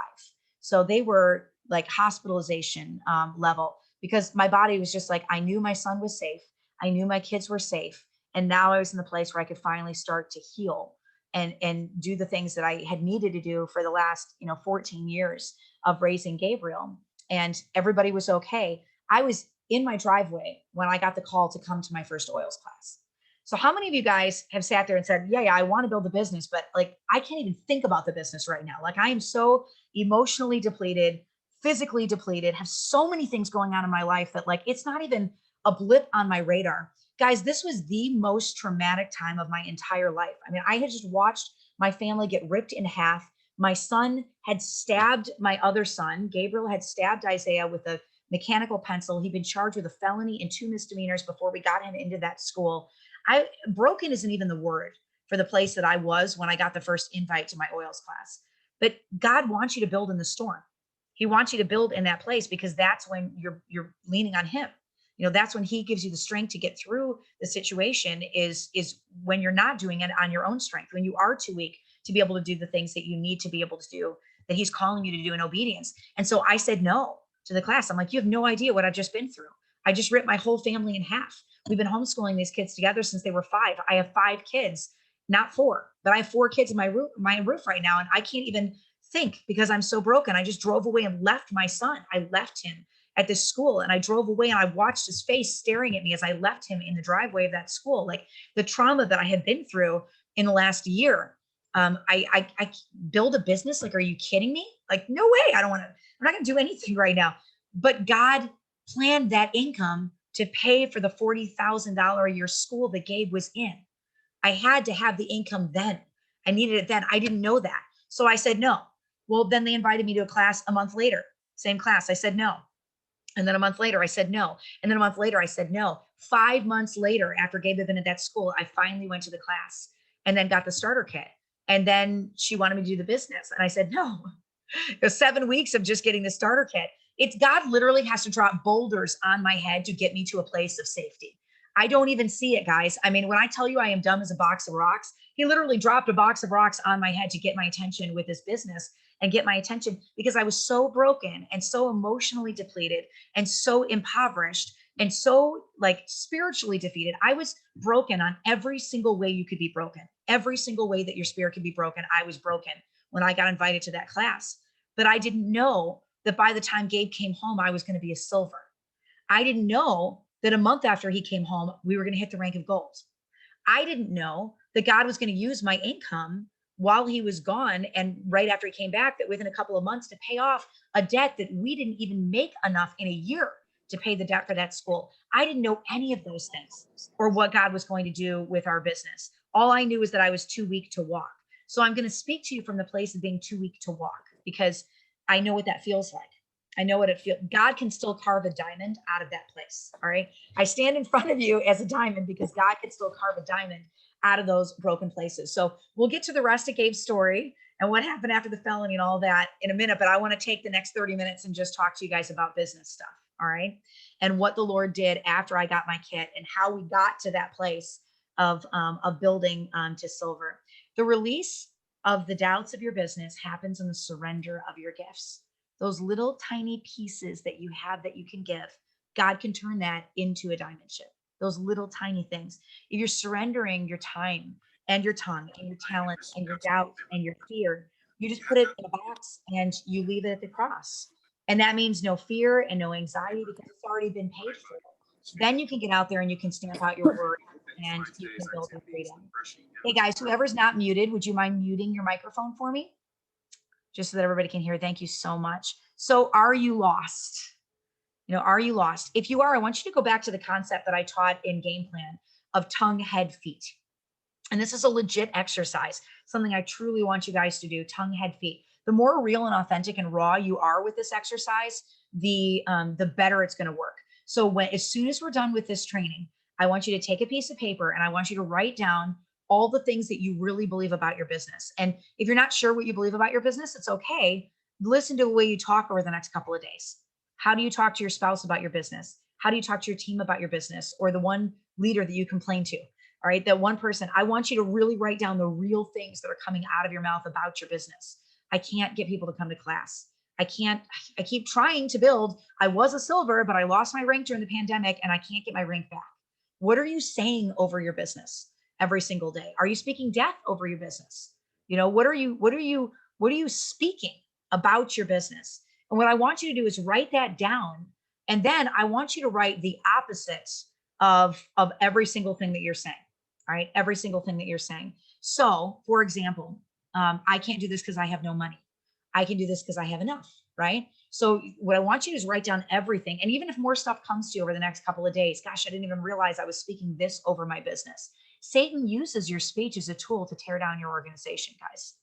So they were like hospitalization level, because my body was just like, I knew my son was safe. I knew my kids were safe. And now I was in the place where I could finally start to heal and do the things that I had needed to do for the last, 14 years of raising Gabriel. And everybody was okay. I was in my driveway when I got the call to come to my first oils class. So how many of you guys have sat there and said, yeah, I want to build a business, but like, I can't even think about the business right now. Like, I am so emotionally depleted, physically depleted, have so many things going on in my life that like, it's not even a blip on my radar. Guys, this was the most traumatic time of my entire life. I mean, I had just watched my family get ripped in half. My son had stabbed my other son. Gabriel had stabbed Isaiah with a mechanical pencil. He'd been charged with a felony and 2 misdemeanors before we got him into that school. Broken isn't even the word for the place that I was when I got the first invite to my oils class. But God wants you to build in the storm. He wants you to build in that place, because that's when you're leaning on him. That's when he gives you the strength to get through the situation, is when you're not doing it on your own strength, when you are too weak to be able to do the things that you need to be able to do, that he's calling you to do in obedience. And so I said no to the class. I'm like, you have no idea what I've just been through. I just ripped my whole family in half. We've been homeschooling these kids together since they were 5. I have 5 kids, not 4, but I have 4 kids in my roof right now. And I can't even think, because I'm so broken. I just drove away and left my son. I left him at this school, and I drove away and I watched his face staring at me as I left him in the driveway of that school. Like, the trauma that I had been through in the last year. I build a business. Like, are you kidding me? Like, no way. I'm not going to do anything right now. But God planned that income to pay for the $40,000 a year school that Gabe was in. I had to have the income then. I needed it then. I didn't know that. So I said no. Well, then they invited me to a class a month later, same class. I said no. And then a month later, I said no. And then a month later, I said no. 5 months later, after Gabe had been at that school, I finally went to the class and then got the starter kit. And then she wanted me to do the business. And I said no. It was 7 weeks of just getting the starter kit. It's God literally has to drop boulders on my head to get me to a place of safety. I don't even see it, guys. I mean, when I tell you I am dumb as a box of rocks, he literally dropped a box of rocks on my head to get my attention with this business and get my attention, because I was so broken and so emotionally depleted and so impoverished and so like spiritually defeated. I was broken on every single way you could be broken. Every single way that your spirit could be broken, I was broken when I got invited to that class. But I didn't know that by the time Gabe came home, I was going to be a silver. I didn't know that a month after he came home, we were going to hit the rank of gold. I didn't know that God was going to use my income while he was gone and right after he came back, that within a couple of months to pay off a debt that we didn't even make enough in a year to pay the debt for that school. I didn't know any of those things or what God was going to do with our business. All I knew was that I was too weak to walk. So I'm going to speak to you from the place of being too weak to walk, because I know what that feels like. I know what it feels. God can still carve a diamond out of that place. All right. I stand in front of you as a diamond because God can still carve a diamond out of those broken places. So we'll get to the rest of Gabe's story and what happened after the felony and all that in a minute. But I want to take the next 30 minutes and just talk to you guys about business stuff. All right. And what the Lord did after I got my kit and how we got to that place of building to silver. The release of the doubts of your business happens in the surrender of your gifts. Those little tiny pieces that you have that you can give, God can turn that into a diamond ship. Those little tiny things. If you're surrendering your time and your tongue and your talent and your doubt and your fear, you just put it in a box and you leave it at the cross. And that means no fear and no anxiety because it's already been paid for. Then you can get out there and you can stamp out your word and you can build your freedom. Hey guys, whoever's not muted, would you mind muting your microphone for me? Just so that everybody can hear. Thank you so much. So are you lost? Are you lost? If you are, I want you to go back to the concept that I taught in game plan of tongue, head, feet. And this is a legit exercise, something I truly want you guys to do, tongue, head, feet. The more real and authentic and raw you are with this exercise, the better it's going to work. So as soon as we're done with this training, I want you to take a piece of paper and I want you to write down all the things that you really believe about your business. And if you're not sure what you believe about your business, it's okay. Listen to the way you talk over the next couple of days. How do you talk to your spouse about your business? How do you talk to your team about your business or the one leader that you complain to? All right, that one person. I want you to really write down the real things that are coming out of your mouth about your business. I can't get people to come to class. I keep trying to build. I was a silver, but I lost my rank during the pandemic and I can't get my rank back. What are you saying over your business every single day? Are you speaking death over your business? What are you speaking about your business? And what I want you to do is write that down. And then I want you to write the opposites of every single thing that you're saying. All right. Every single thing that you're saying. So for example, I can't do this because I have no money. I can do this because I have enough. Right. So what I want you to do is write down everything. And even if more stuff comes to you over the next couple of days, gosh, I didn't even realize I was speaking this over my business. Satan uses your speech as a tool to tear down your organization, guys.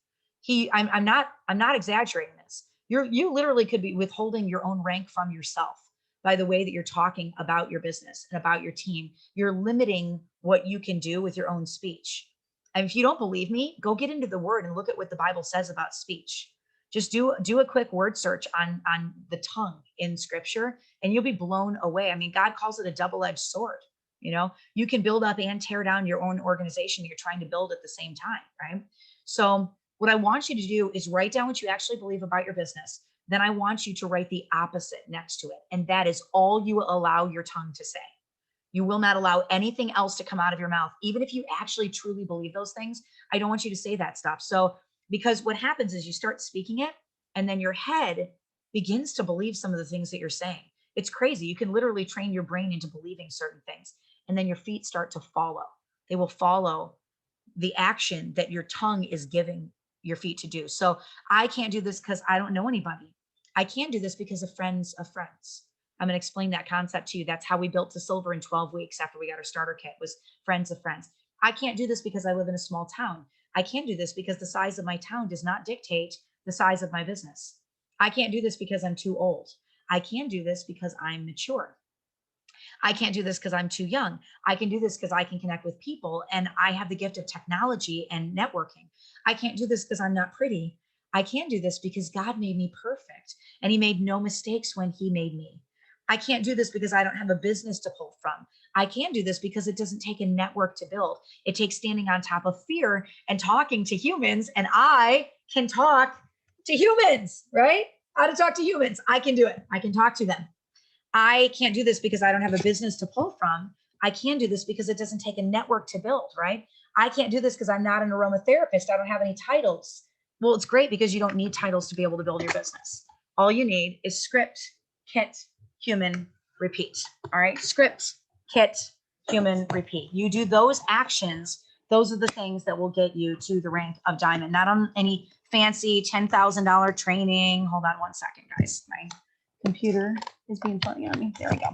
I'm not exaggerating this. You literally could be withholding your own rank from yourself by the way that you're talking about your business and about your team. You're limiting what you can do with your own speech. And if you don't believe me, go get into the word and look at what the Bible says about speech. Just do a quick word search on the tongue in scripture and you'll be blown away. I mean, God calls it a double-edged sword. You can build up and tear down your own organization you're trying to build at the same time, right? So what I want you to do is write down what you actually believe about your business. Then I want you to write the opposite next to it. And that is all you will allow your tongue to say. You will not allow anything else to come out of your mouth. Even if you actually truly believe those things, I don't want you to say that stuff. So, because what happens is you start speaking it and then your head begins to believe some of the things that you're saying. It's crazy. You can literally train your brain into believing certain things. And then your feet start to follow. They will follow the action that your tongue is giving your feet to do. So I can't do this because I don't know anybody. I can't do this because of friends of friends. I'm going to explain that concept to you. That's how we built to silver in 12 weeks after we got our starter kit, was friends of friends. I can't do this because I live in a small town. I can't do this because the size of my town does not dictate the size of my business. I can't do this because I'm too old. I can do this because I'm mature. I can't do this because I'm too young. I can do this because I can connect with people and I have the gift of technology and networking. I can't do this because I'm not pretty. I can do this because God made me perfect and he made no mistakes when he made me. I can't do this because I don't have a business to pull from. I can do this because it doesn't take a network to build. It takes standing on top of fear and talking to humans, and I can talk to humans, right? How to talk to humans. I can do it. I can talk to them. I can't do this because I don't have a business to pull from. I can do this because it doesn't take a network to build, right? I can't do this because I'm not an aromatherapist. I don't have any titles. Well, it's great because you don't need titles to be able to build your business. All you need is script, kit, human, repeat. All right. Script, kit, human, repeat. You do those actions. Those are the things that will get you to the rank of diamond, not on any fancy $10,000 training. Hold on one second, guys. My computer is being funny on me. There we go.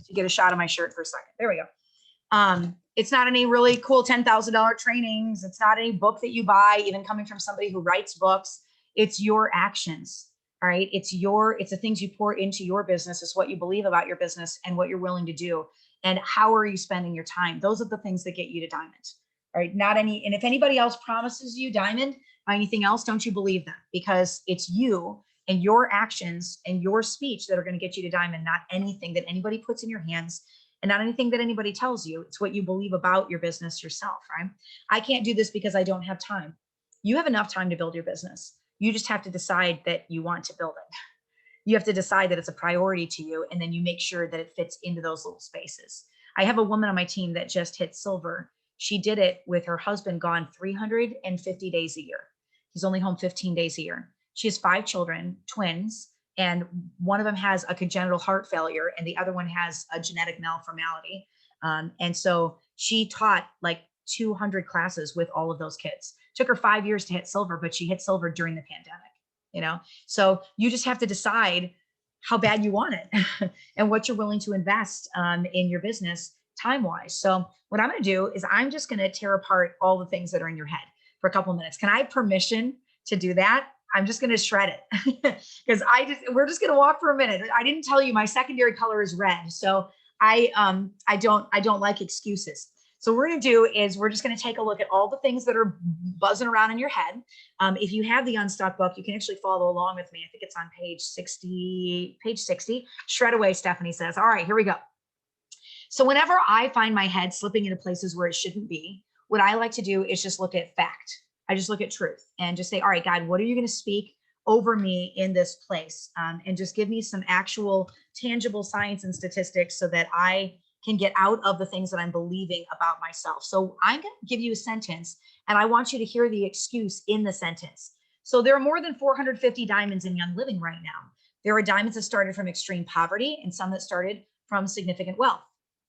You get a shot of my shirt for a second. There we go. It's not any really cool $10,000 trainings. It's not any book that you buy, even coming from somebody who writes books. It's your actions. All right. It's the things you pour into your business. It's what you believe about your business and what you're willing to do. And how are you spending your time? Those are the things that get you to diamond. All right. And if anybody else promises you diamond by anything else, don't you believe them, because it's you and your actions and your speech that are going to get you to diamond, not anything that anybody puts in your hands and not anything that anybody tells you. It's what you believe about your business yourself, right? I can't do this because I don't have time. You have enough time to build your business. You just have to decide that you want to build it. You have to decide that it's a priority to you, and then you make sure that it fits into those little spaces. I have a woman on my team that just hit silver. She did it with her husband gone 350 days a year. He's only home 15 days a year. She has 5 children, twins, and one of them has a congenital heart failure and the other one has a genetic malformality. And so she taught like 200 classes with all of those kids. Took her 5 years to hit silver, but she hit silver during the pandemic, So you just have to decide how bad you want it and what you're willing to invest in your business time-wise. So what I'm going to do is I'm just going to tear apart all the things that are in your head for a couple of minutes. Can I have permission to do that? I'm just going to shred it because we're just going to walk for a minute. I didn't tell you my secondary color is red. So I don't like excuses. So what we're going to do is we're just going to take a look at all the things that are buzzing around in your head. If you have the Unstuck book, you can actually follow along with me. I think it's on page 60. Shred away, Stephanie says. All right, here we go. So whenever I find my head slipping into places where it shouldn't be, what I like to do is just look at fact. I just look at truth and just say, all right, God, what are you going to speak over me in this place? And just give me some actual tangible science and statistics so that I can get out of the things that I'm believing about myself. So I'm going to give you a sentence and I want you to hear the excuse in the sentence. So there are more than 450 diamonds in Young Living right now. There are diamonds that started from extreme poverty and some that started from significant wealth.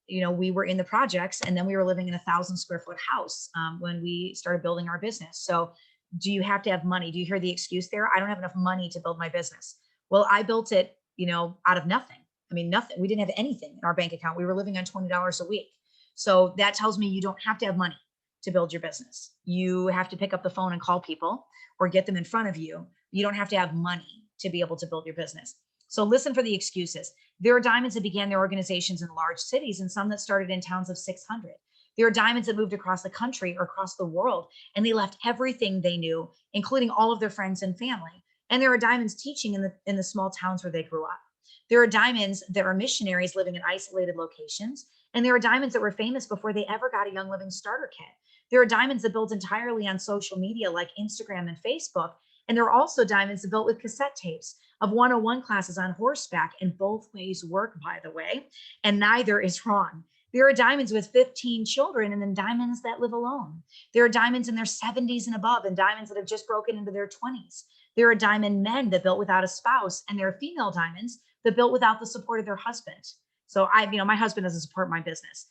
We were in the projects and then we were living in a 1,000-square-foot house when we started building our business. So do you have to have money? Do you hear the excuse there? I don't have enough money to build my business. Well, I built it, out of nothing. I mean, nothing. We didn't have anything in our bank account. We were living on $20 a week. So that tells me you don't have to have money to build your business. You have to pick up the phone and call people or get them in front of you. You don't have to have money to be able to build your business. So listen for the excuses. There are diamonds that began their organizations in large cities and some that started in towns of 600. There are diamonds that moved across the country or across the world, and they left everything they knew, including all of their friends and family. And there are diamonds teaching in the small towns where they grew up. There are diamonds that are missionaries living in isolated locations. And there are diamonds that were famous before they ever got a Young Living starter kit. There are diamonds that built entirely on social media like Instagram and Facebook. And there are also diamonds that built with cassette tapes of 101 classes on horseback. And both ways work, by the way, and neither is wrong. There are diamonds with 15 children and then diamonds that live alone. There are diamonds in their 70s and above and diamonds that have just broken into their 20s. There are diamond men that built without a spouse, and there are female diamonds that built without the support of their husband. So my husband doesn't support my business.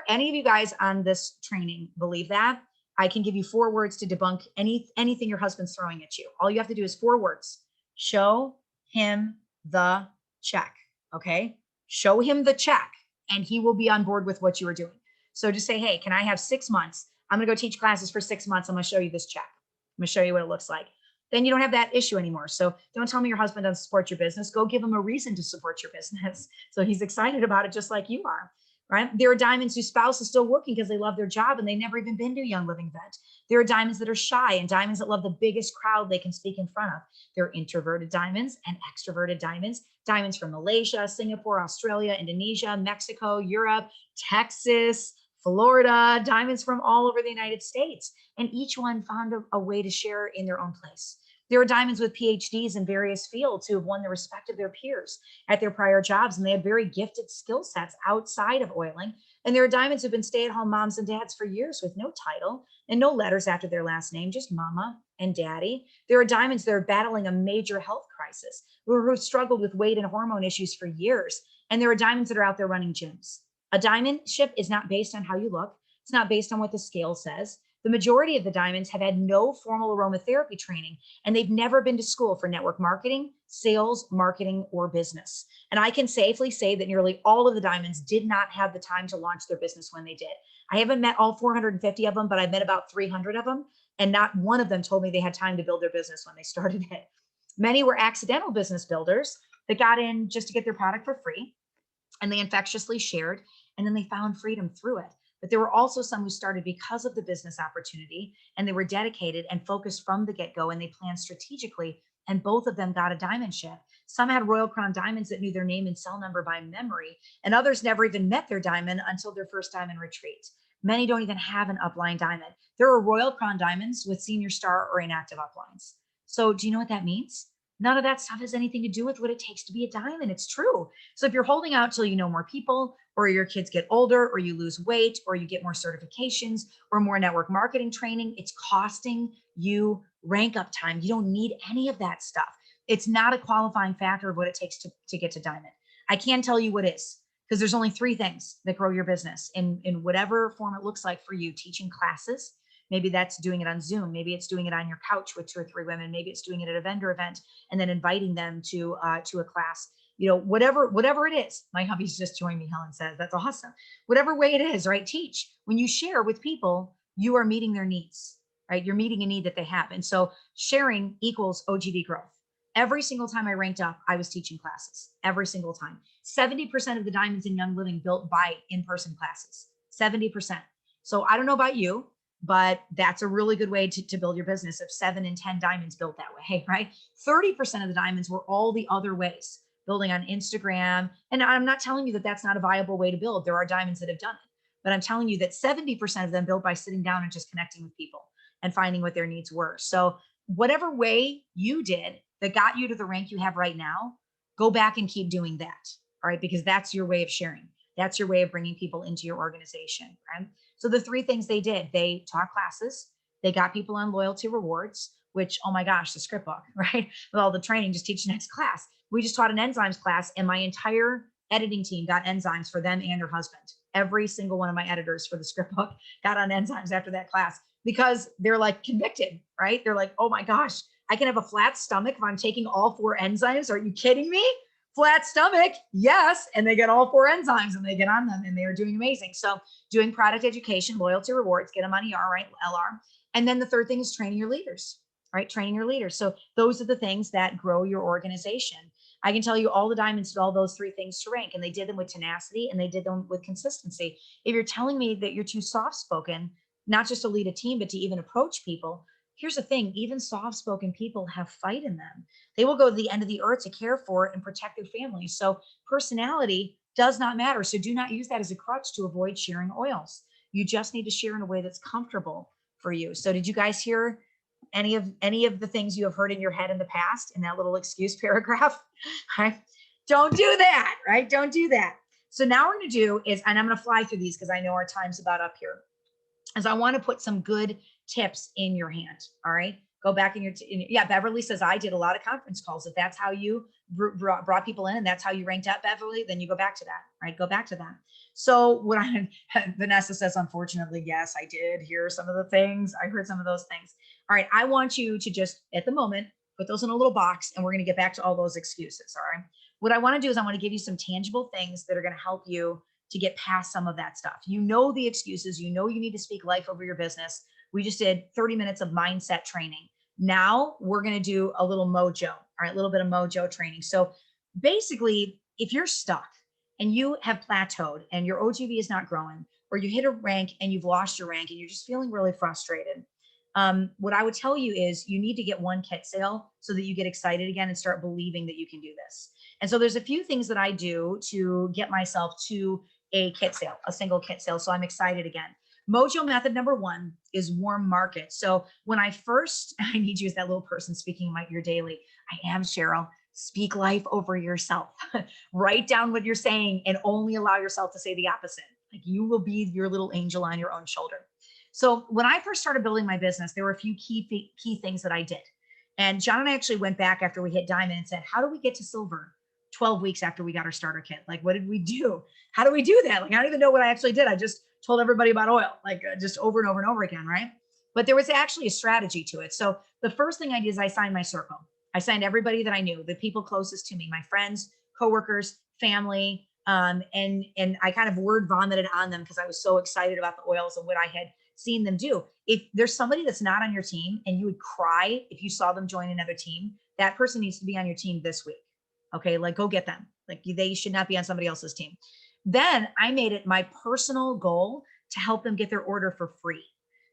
Any of you guys on this training believe that? I can give you 4 words to debunk anything your husband's throwing at you. All you have to do is 4 words. Show him the check. Okay. Show him the check and he will be on board with what you are doing. So just say, hey, can I have 6 months? I'm going to go teach classes for 6 months. I'm going to show you this check. I'm going to show you what it looks like. Then you don't have that issue anymore. So don't tell me your husband doesn't support your business. Go give him a reason to support your business. So he's excited about it just like you are, right? There are diamonds whose spouse is still working because they love their job and they never even been to a Young Living event. There are diamonds that are shy and diamonds that love the biggest crowd they can speak in front of. There are introverted diamonds and extroverted diamonds. Diamonds from Malaysia, Singapore, Australia, Indonesia, Mexico, Europe, Texas, Florida, diamonds from all over the United States. And each one found a way to share in their own place. There are diamonds with PhDs in various fields who have won the respect of their peers at their prior jobs, and they have very gifted skill sets outside of oiling. And there are diamonds who've been stay-at-home moms and dads for years with no title and no letters after their last name, just mama and daddy. There are diamonds that are battling a major health crisis, who have struggled with weight and hormone issues for years. And there are diamonds that are out there running gyms. A diamond ship is not based on how you look. It's not based on what the scale says. The majority of the diamonds have had no formal aromatherapy training, and they've never been to school for network marketing, sales, marketing, or business. And I can safely say that nearly all of the diamonds did not have the time to launch their business when they did. I haven't met all 450 of them, but I've met about 300 of them, and not one of them told me they had time to build their business when they started it. Many were accidental business builders that got in just to get their product for free, and they infectiously shared, and then they found freedom through it. But there were also some who started because of the business opportunity, and they were dedicated and focused from the get-go, and they planned strategically, and both of them got a diamond ship. Some had Royal Crown diamonds that knew their name and cell number by memory, and others never even met their diamond until their first diamond retreat. Many don't even have an upline diamond. There are Royal Crown diamonds with senior star or inactive uplines. So do you know what that means? None of that stuff has anything to do with what it takes to be a diamond. It's true. So if you're holding out till you know more people, or your kids get older, or you lose weight, or you get more certifications, or more network marketing training, it's costing you rank up time. You don't need any of that stuff. It's not a qualifying factor of what it takes to get to diamond. I can tell you what is, because there's only 3 things that grow your business in whatever form it looks like for you. Teaching classes. Maybe that's doing it on Zoom. Maybe it's doing it on your couch with 2 or 3 women. Maybe it's doing it at a vendor event and then inviting them to a class. You know, whatever it is. My hubby's just joined me, Helen says. That's awesome. Whatever way it is, right? Teach. When you share with people, you are meeting their needs, right? You're meeting a need that they have. And so sharing equals OGV growth. Every single time I ranked up, I was teaching classes. Every single time. 70% of the diamonds in Young Living built by in-person classes. 70%. So I don't know about you, but that's a really good way to build your business if 7 in 10 diamonds built that way, right? 30% of the diamonds were all the other ways, building on Instagram. And I'm not telling you that that's not a viable way to build. There are diamonds that have done it, but I'm telling you that 70% of them built by sitting down and just connecting with people and finding what their needs were. So whatever way you did that got you to the rank you have right now, go back and keep doing that, all right? Because that's your way of sharing. That's your way of bringing people into your organization, right? So the 3 things they did, they taught classes, they got people on loyalty rewards, which, oh my gosh, the script book, right? With all the training, just teach next class. We just taught an enzymes class and my entire editing team got enzymes for them and their husband. Every single one of my editors for the script book got on enzymes after that class because they're like convicted, right? They're like, oh my gosh, I can have a flat stomach if I'm taking all 4 enzymes. Are you kidding me? Flat stomach, yes. And they get all 4 enzymes and they get on them and they are doing amazing. So doing product education, loyalty rewards, get them on ER, right? LR. And then the 3rd thing is training your leaders, right? Training your leaders. So those are the things that grow your organization. I can tell you all the diamonds did all those 3 things to rank, and they did them with tenacity and they did them with consistency. If you're telling me that you're too soft-spoken, not just to lead a team, but to even approach people, here's the thing, even soft-spoken people have fight in them. They will go to the end of the earth to care for and protect their families. So personality does not matter. So do not use that as a crutch to avoid sharing oils. You just need to share in a way that's comfortable for you. So did you guys hear any of the things you have heard in your head in the past in that little excuse paragraph? Right? Don't do that, right? Don't do that. So now we're going to do is, and I'm going to fly through these because I know our time's about up here, is I want to put some good tips in your hand. All right. Go back in your, yeah, Beverly says, I did a lot of conference calls. If that's how you brought people in and that's how you ranked up, Beverly, then you go back to that, right? Go back to that. So what Vanessa says, unfortunately, yes, I did hear some of the things. I heard some of those things. All right. I want you to just, at the moment, put those in a little box and we're going to get back to all those excuses. All right. What I want to do is I want to give you some tangible things that are going to help you to get past some of that stuff. You know, the excuses, you know, you need to speak life over your business. We just did 30 minutes of mindset training. Now we're going to do a little mojo, all right, a little bit of mojo training. So basically, if you're stuck and you have plateaued and your OGV is not growing, or you hit a rank and you've lost your rank and you're just feeling really frustrated, what I would tell you is you need to get one kit sale so that you get excited again and start believing that you can do this. And so there's a few things that I do to get myself to a kit sale, a single kit sale. So I'm excited again. Mojo method number 1 is warm market. So when I need you as that little person speaking in my ear daily. I am Cheryl. Speak life over yourself. Write down what you're saying and only allow yourself to say the opposite. Like you will be your little angel on your own shoulder. So when I first started building my business, there were a few key things that I did. And John and I actually went back after we hit diamond and said, how do we get to silver 12 weeks after we got our starter kit? Like, what did we do? How do we do that? Like, I don't even know what I actually did. I just told everybody about oil, like just over and over and over again, right? But there was actually a strategy to it. So the first thing I did is I signed my circle. I signed everybody that I knew, the people closest to me, my friends, coworkers, family, and I kind of word vomited on them because I was so excited about the oils and what I had seeing them do. If there's somebody that's not on your team and you would cry if you saw them join another team, that person needs to be on your team this week. Okay, like go get them. Like they should not be on somebody else's team. Then I made it my personal goal to help them get their order for free.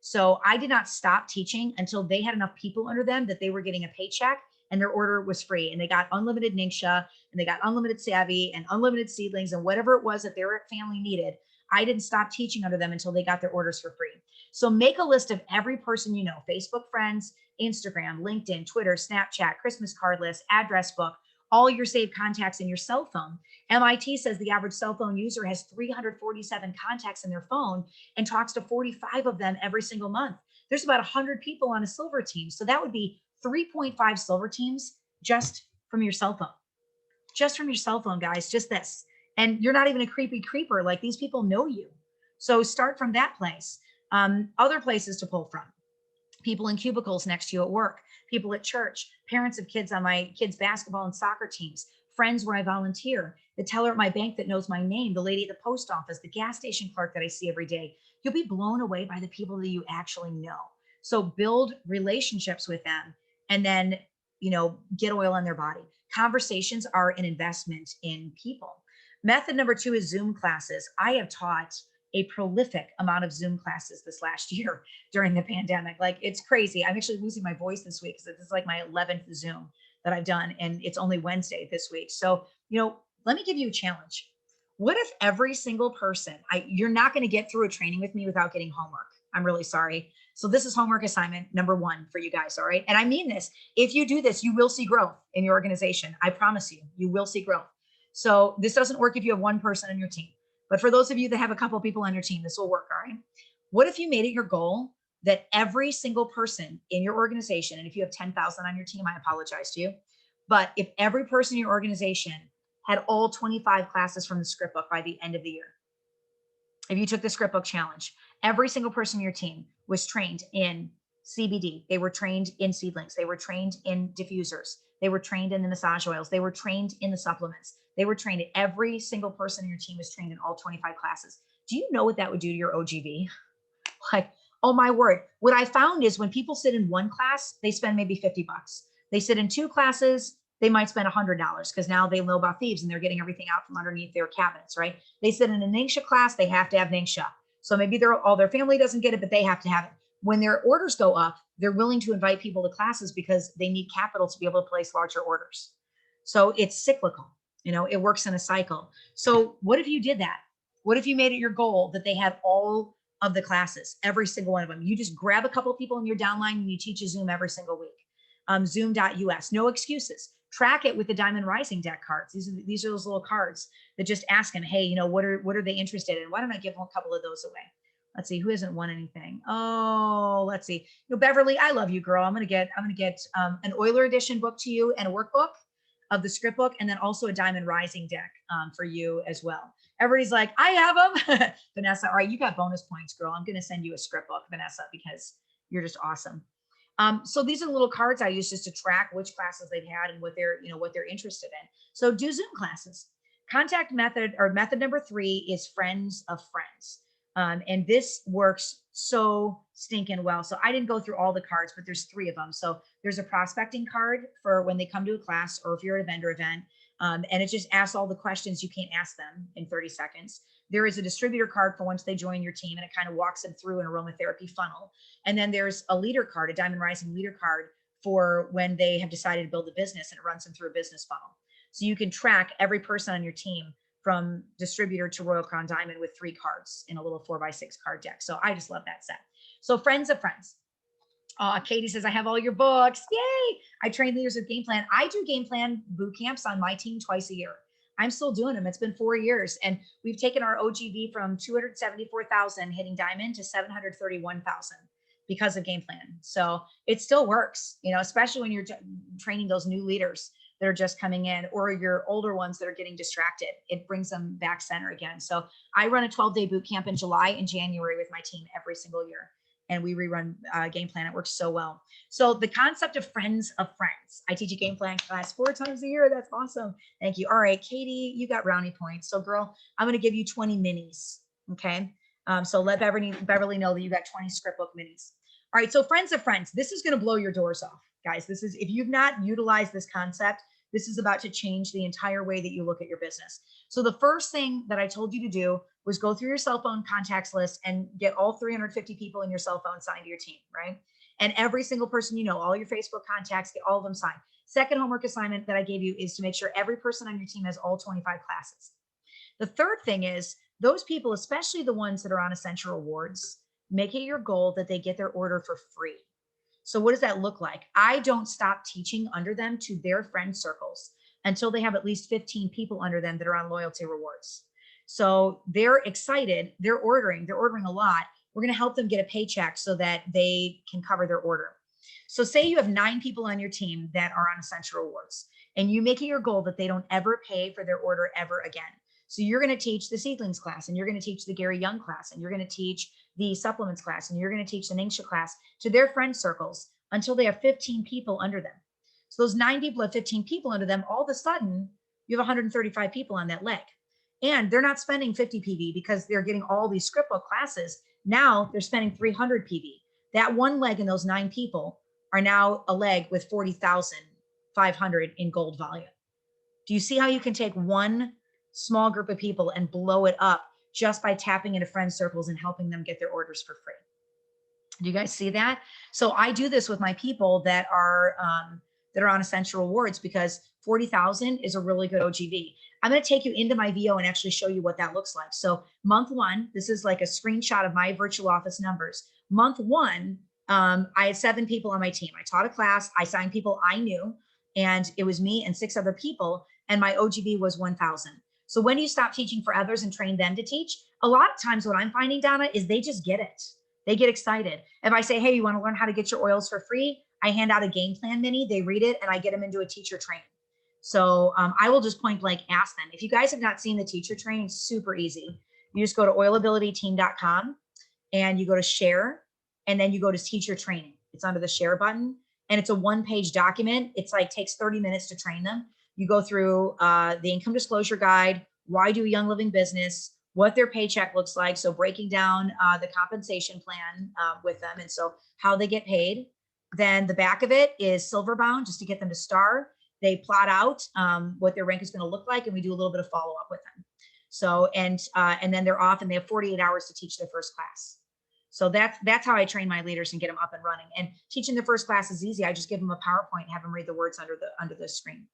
So I did not stop teaching until they had enough people under them that they were getting a paycheck and their order was free. And they got unlimited Ningxia and they got unlimited Savvy and unlimited seedlings and whatever it was that their family needed. I didn't stop teaching under them until they got their orders for free. So make a list of every person you know, Facebook friends, Instagram, LinkedIn, Twitter, Snapchat, Christmas card list, address book, all your saved contacts in your cell phone. MIT says the average cell phone user has 347 contacts in their phone and talks to 45 of them every single month. There's about 100 people on a silver team. So that would be 3.5 silver teams just from your cell phone. Just from your cell phone, guys, just this. And you're not even a creepy creeper. Like these people know you. So start from that place. Other places to pull from. People in cubicles next to you at work, people at church, parents of kids on my kids' basketball and soccer teams, friends where I volunteer, the teller at my bank that knows my name, the lady at the post office, the gas station clerk that I see every day. You'll be blown away by the people that you actually know. So build relationships with them and then, get oil on their body. Conversations are an investment in people. Method number 2 is Zoom classes. I have taught a prolific amount of Zoom classes this last year during the pandemic. Like it's crazy. I'm actually losing my voice this week because this is like my 11th Zoom that I've done. And it's only Wednesday this week. So, let me give you a challenge. What if every single person, you're not going to get through a training with me without getting homework. I'm really sorry. So this is homework assignment number 1 for you guys. All right. And I mean this, if you do this, you will see growth in your organization. I promise you, you will see growth. So this doesn't work if you have one person on your team. But for those of you that have a couple of people on your team, this will work, all right? What if you made it your goal that every single person in your organization, and if you have 10,000 on your team, I apologize to you, but if every person in your organization had all 25 classes from the script book by the end of the year, if you took the script book challenge, every single person in your team was trained in CBD, they were trained in seedlings, they were trained in diffusers, they were trained in the massage oils, they were trained in the supplements, they were trained, every single person in your team was trained in all 25 classes. Do you know what that would do to your OGV? Like, oh my word. What I found is when people sit in one class, they spend maybe 50 bucks. They sit in 2 classes, they might spend $100 because now they know about thieves and they're getting everything out from underneath their cabinets, right? They sit in a Ningxia class, they have to have Ningxia. So maybe all their family doesn't get it, but they have to have it. When their orders go up, they're willing to invite people to classes because they need capital to be able to place larger orders. So it's cyclical. It works in a cycle. So what if you did that? What if you made it your goal that they had all of the classes, every single one of them? You just grab a couple of people in your downline and you teach a Zoom every single week. Zoom.us, no excuses. Track it with the Diamond Rising deck cards. These are those little cards that just ask them, hey, what are they interested in? Why don't I give them a couple of those away? Let's see, who hasn't won anything? Oh, let's see. Beverly, I love you, girl. I'm gonna get an Euler edition book to you and a workbook of the script book, and then also a Diamond Rising deck for you as well. Everybody's like, I have them. Vanessa, all right, you got bonus points, girl. I'm gonna send you a script book, Vanessa, because you're just awesome. So these are the little cards I use just to track which classes they've had and what they're interested in. So do Zoom classes. Contact method number 3 is friends of friends. And this works so stinking well. So I didn't go through all the cards, but there's 3 of them. So there's a prospecting card for when they come to a class or if you're at a vendor event, and it just asks all the questions you can't ask them in 30 seconds. There is a distributor card for once they join your team, and it kind of walks them through an aromatherapy funnel. And then there's a leader card, a Diamond Rising leader card for when they have decided to build a business, and it runs them through a business funnel. So you can track every person on your team from distributor to Royal Crown Diamond with 3 cards in a little 4x6 card deck. So I just love that set. So friends of friends. Katie says, I have all your books. Yay. I train leaders with game plan. I do game plan boot camps on my team twice a year. I'm still doing them. It's been 4 years and we've taken our OGV from 274,000 hitting diamond to 731,000 because of game plan. So it still works, especially when you're training those new leaders that are just coming in or your older ones that are getting distracted. It brings them back center again. So I run a 12-day boot camp in July and January with my team every single year. And we rerun game plan. It works so well. So the concept of friends of friends. I teach a game plan class 4 times a year. That's awesome. Thank you. All right, Katie, you got brownie points. So girl, I'm going to give you 20 minis. Okay. So let Beverly know that you got 20 script book minis. All right, so friends of friends, this is going to blow your doors off, guys. This is, if you've not utilized this concept, this is about to change the entire way that you look at your business. So the first thing that I told you to do was go through your cell phone contacts list and get all 350 people in your cell phone signed to your team, right? And every single person you know, all your Facebook contacts, get all of them signed. Second homework assignment that I gave you is to make sure every person on your team has all 25 classes. The third thing is those people, especially the ones that are on Essential Rewards, make it your goal that they get their order for free. So what does that look like? I don't stop teaching under them to their friend circles until they have at least 15 people under them that are on loyalty rewards. So they're excited, they're ordering a lot. We're going to help them get a paycheck so that they can cover their order. So say you have 9 people on your team that are on Essential Rewards, and you make it your goal that they don't ever pay for their order ever again. So you're going to teach the seedlings class, and you're going to teach the Gary Young class, and you're going to teach the supplements class, and you're going to teach the Ningxia class to their friend circles until they have 15 people under them. So those 9 people have 15 people under them. All of a sudden, you have 135 people on that leg. And they're not spending 50 PV because they're getting all these script book classes. Now they're spending 300 PV. That one leg and those 9 people are now a leg with 40,500 in gold volume. Do you see how you can take one small group of people and blow it up just by tapping into friend circles and helping them get their orders for free? Do you guys see that? So I do this with my people that are on Essential Rewards because 40,000 is a really good OGV. I'm going to take you into my VO and actually show you what that looks like. So month 1, this is like a screenshot of my virtual office numbers. Month 1, I had 7 people on my team. I taught a class, I signed people I knew, and it was me and 6 other people, and my OGV was 1,000. So when you stop teaching for others and train them to teach, a lot of times what I'm finding, Donna, is they just get it. They get excited. If I say, hey, you want to learn how to get your oils for free? I hand out a game plan mini, they read it, and I get them into a teacher training. So I will just point blank ask them. If you guys have not seen the teacher training, super easy. You just go to oilabilityteam.com and you go to share, and then you go to teacher training. It's under the share button, and it's a 1-page document. It's like takes 30 minutes to train them. You go through the income disclosure guide, why do a Young Living business, what their paycheck looks like. So breaking down the compensation plan with them. And so how they get paid. Then the back of it is silver bound just to get them to star. They plot out what their rank is going to look like. And we do a little bit of follow up with them. So, and then they're off and they have 48 hours to teach their first class. So that's how I train my leaders and get them up and running. And teaching the first class is easy. I just give them a PowerPoint and have them read the words under the screen.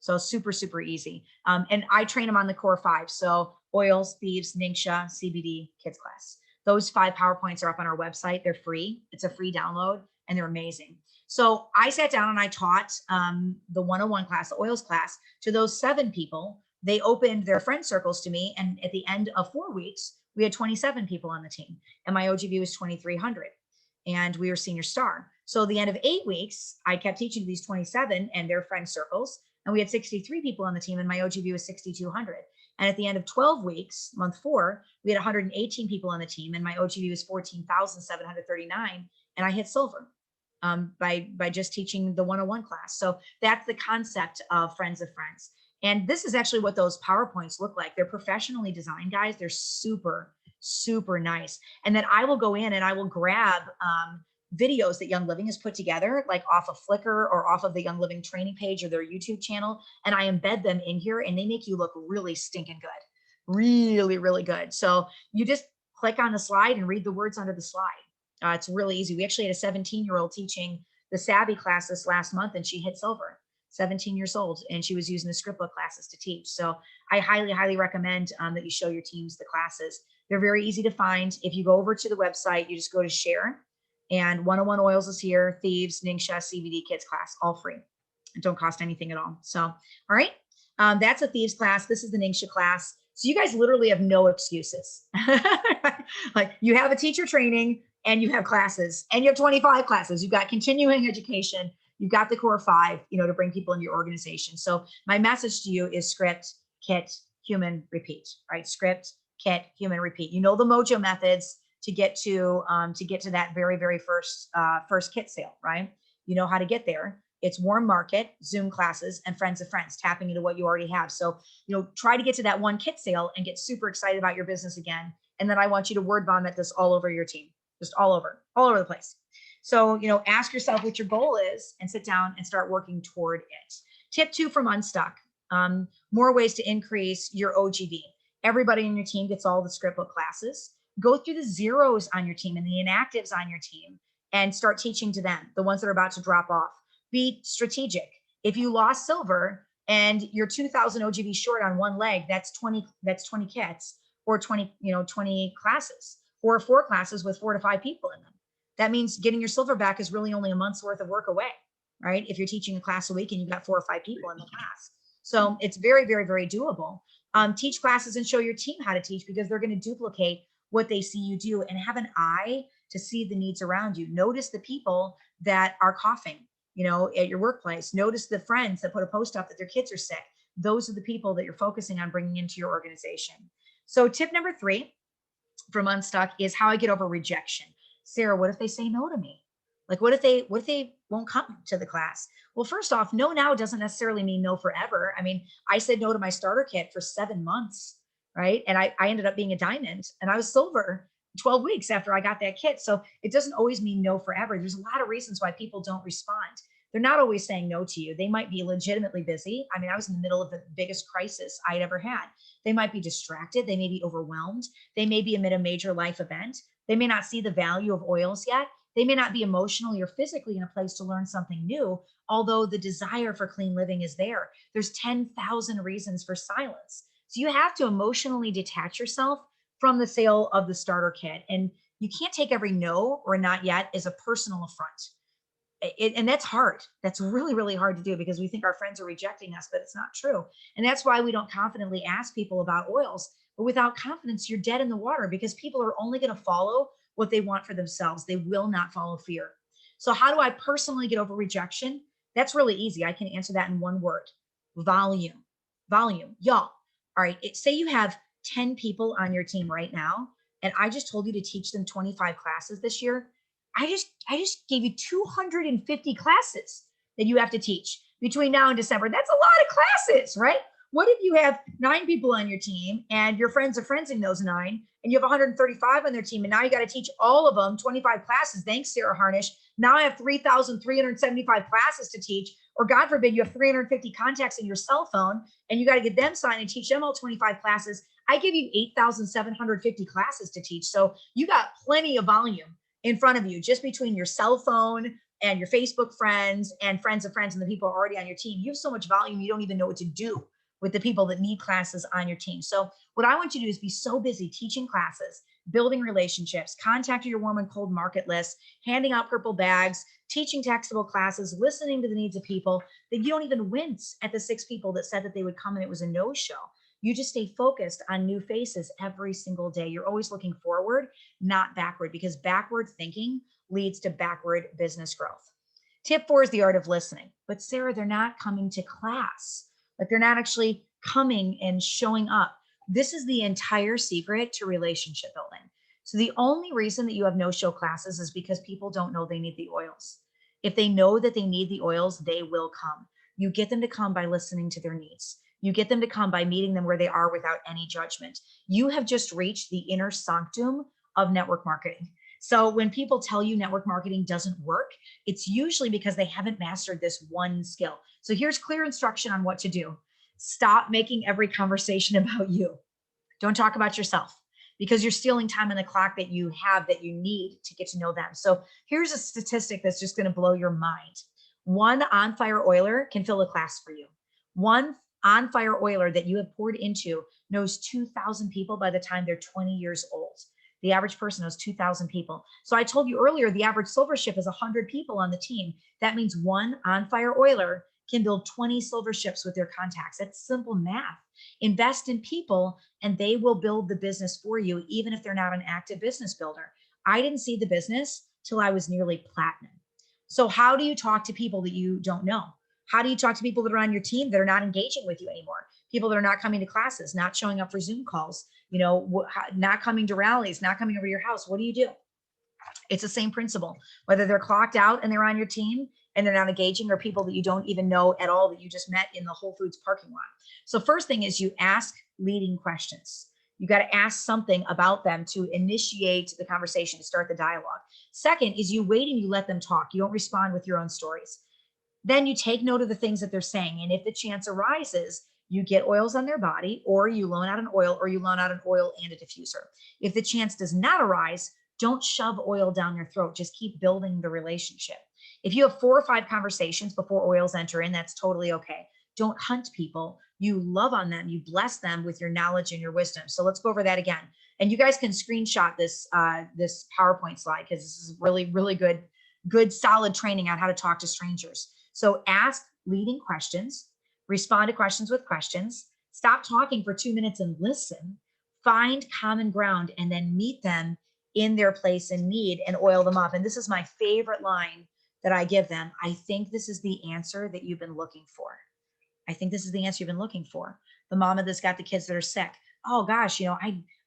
So super, super easy. And I train them on the core 5. So oils, thieves, Ningxia, CBD, kids class. Those 5 PowerPoints are up on our website. They're free. It's a free download and they're amazing. So I sat down and I taught the 101 class, the oils class, to those 7 people. They opened their friend circles to me. And at the end of 4 weeks, we had 27 people on the team and my OGV was 2,300 and we were senior star. So at the end of 8 weeks, I kept teaching these 27 and their friend circles. And we had 63 people on the team and my OGV was 6,200. And at the end of 12 weeks, month 4, we had 118 people on the team and my OGV was 14,739. And I hit silver by just teaching the 101 class. So that's the concept of Friends of Friends. And this is actually what those PowerPoints look like. They're professionally designed, guys. They're super, super nice. And then I will go in and I will grab videos that Young Living has put together, like off of Flickr or off of the Young Living training page or their YouTube channel. And I embed them in here and they make you look really stinking good. Really, really good. So you just click on the slide and read the words under the slide. It's really easy. We actually had a 17-year-old teaching the Savvy class this last month and she hit silver, 17 years old. And she was using the script book classes to teach. So I highly, highly recommend that you show your teams the classes. They're very easy to find. If you go over to the website, you just go to share. And 101 oils is here, thieves, Ningxia, CBD, kids class, all free. It don't cost anything at all. So, all right, that's a thieves class. This is the Ningxia class. So you guys literally have no excuses. Like you have a teacher training and you have classes and you have 25 classes. You've got continuing education. You've got the core 5, to bring people into your organization. So my message to you is script, kit, human, repeat, right? Script, kit, human, repeat. You know the mojo methods to get to that very, very first kit sale, right? You know how to get there. It's warm market, Zoom classes, and friends of friends, tapping into what you already have. So, try to get to that one kit sale and get super excited about your business again. And then I want you to word vomit this all over your team, just all over the place. So, ask yourself what your goal is and sit down and start working toward it. Tip 2 from Unstuck, more ways to increase your OGV. Everybody in your team gets all the script book classes. Go through the zeros on your team and the inactives on your team and start teaching to them, the ones that are about to drop off. Be strategic. If you lost silver and you're 2,000 OGV short on one leg, that's 20 kits or 20 classes, or 4 classes with 4 to 5 people in them. That means getting your silver back is really only a month's worth of work away, right? If you're teaching a class a week and you've got 4 or 5 people in the class. So it's very, very, very doable. Teach classes and show your team how to teach, because they're going to duplicate what they see you do, and have an eye to see the needs around you. Notice the people that are coughing, at your workplace. Notice the friends that put a post up that their kids are sick. Those are the people that you're focusing on bringing into your organization. So tip number 3 from Unstuck is how I get over rejection. Sarah, what if they say no to me? Like, what if they won't come to the class? Well, first off, no now doesn't necessarily mean no forever. I mean, I said no to my starter kit for 7 months, right? And I ended up being a diamond, and I was silver 12 weeks after I got that kit. So it doesn't always mean no forever. There's a lot of reasons why people don't respond. They're not always saying no to you. They might be legitimately busy. I mean, I was in the middle of the biggest crisis I'd ever had. They might be distracted. They may be overwhelmed. They may be amid a major life event. They may not see the value of oils yet. They may not be emotionally or physically in a place to learn something new, although the desire for clean living is there. There's 10,000 reasons for silence. So you have to emotionally detach yourself from the sale of the starter kit. And you can't take every no or not yet as a personal affront. And that's hard. That's really, really hard to do, because we think our friends are rejecting us, but it's not true. And that's why we don't confidently ask people about oils. But without confidence, you're dead in the water, because people are only going to follow what they want for themselves. They will not follow fear. So how do I personally get over rejection? That's really easy. I can answer that in one word: volume. Volume. Y'all. All right. Say you have 10 people on your team right now, and I just told you to teach them 25 classes this year. I just gave you 250 classes that you have to teach between now and December. That's a lot of classes, right? What if you have 9 people on your team and your friends are friends in those 9, and you have 135 on their team, and now you got to teach all of them 25 classes. Thanks, Sarah Harnisch. Now I have 3,375 classes to teach, or God forbid, you have 350 contacts in your cell phone and you got to get them signed and teach them all 25 classes. I give you 8,750 classes to teach. So you got plenty of volume in front of you, just between your cell phone and your Facebook friends and friends of friends and the people who are already on your team. You have so much volume, you don't even know what to do with the people that need classes on your team. So what I want you to do is be so busy teaching classes, building relationships, contacting your warm and cold market list, handing out purple bags, teaching taxable classes, listening to the needs of people, that you don't even wince at the 6 people that said that they would come and it was a no-show. You just stay focused on new faces every single day. You're always looking forward, not backward, because backward thinking leads to backward business growth. Tip 4 is the art of listening. But Sarah, they're not coming to class. Like, they're not actually coming and showing up. This is the entire secret to relationship building. So the only reason that you have no-show classes is because people don't know they need the oils. If they know that they need the oils, they will come. You get them to come by listening to their needs. You get them to come by meeting them where they are without any judgment. You have just reached the inner sanctum of network marketing. So when people tell you network marketing doesn't work, it's usually because they haven't mastered this one skill. So here's clear instruction on what to do. Stop making every conversation about you. Don't talk about yourself, because you're stealing time on the clock that you have that you need to get to know them. So here's a statistic that's just going to blow your mind. One on-fire oiler can fill a class for you. One on-fire oiler that you have poured into knows 2,000 people by the time they're 20 years old. The average person knows 2,000 people. So I told you earlier, the average silver ship is 100 people on the team. That means one on-fire oiler can build 20 silver ships with their contacts. That's simple math. Invest in people and they will build the business for you, even if they're not an active business builder. I didn't see the business till I was nearly platinum. So how do you talk to people that you don't know? How do you talk to people that are on your team that are not engaging with you anymore? People that are not coming to classes, not showing up for Zoom calls, not coming to rallies, not coming over to your house. What do you do? It's the same principle. Whether they're clocked out and they're on your team and they're not engaging, or people that you don't even know at all that you just met in the Whole Foods parking lot. So first thing is you ask leading questions. You got to ask something about them to initiate the conversation, to start the dialogue. Second is you wait and you let them talk. You don't respond with your own stories. Then you take note of the things that they're saying. And if the chance arises, you get oils on their body, or you loan out an oil, or you loan out an oil and a diffuser. If the chance does not arise, don't shove oil down their throat. Just keep building the relationship. If you have 4 or 5 conversations before oils enter in, that's totally okay. Don't hunt people. You love on them. You bless them with your knowledge and your wisdom. So let's go over that again. And you guys can screenshot this this PowerPoint slide, because this is really, really good, solid training on how to talk to strangers. So ask leading questions, respond to questions with questions, stop talking for 2 minutes and listen, find common ground, and then meet them in their place in need and oil them up. And this is my favorite line that I give them. I think this is the answer that you've been looking for. I think this is the answer you've been looking for. The mama that's got the kids that are sick. Oh gosh, you know,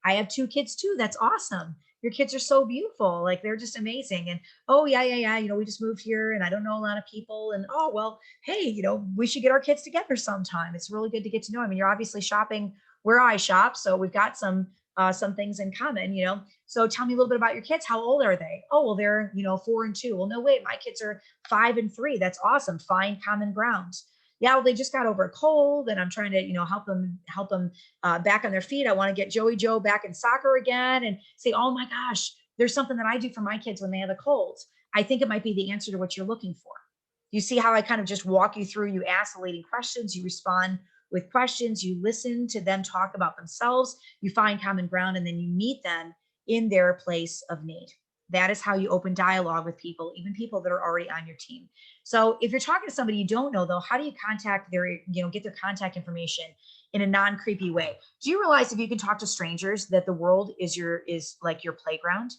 I have 2 kids too. That's awesome. Your kids are so beautiful. Like, they're just amazing. And oh yeah. You know, we just moved here and I don't know a lot of people. And oh, well, hey, you know, we should get our kids together sometime. It's really good to get to know. I mean, you're obviously shopping where I shop, so we've got some things in common, you know. So tell me a little bit about your kids. How old are they? Oh, well, they're, you know, 4 and 2. Well, no, wait, my kids are 5 and 3. That's awesome. Find common ground. Yeah, well, they just got over a cold and I'm trying to, you know, help them back on their feet. I want to get Joey Joe back in soccer again, and say, oh my gosh, there's something that I do for my kids when they have a cold. I think it might be the answer to what you're looking for. You see how I kind of just walk you through. You ask the leading questions, you respond with questions, you listen to them talk about themselves, you find common ground, and then you meet them in their place of need. That is how you open dialogue with people, even people that are already on your team. So if you're talking to somebody you don't know, though, how do you contact their, you know, get their contact information in a non-creepy way? Do you realize if you can talk to strangers that the world is like your playground?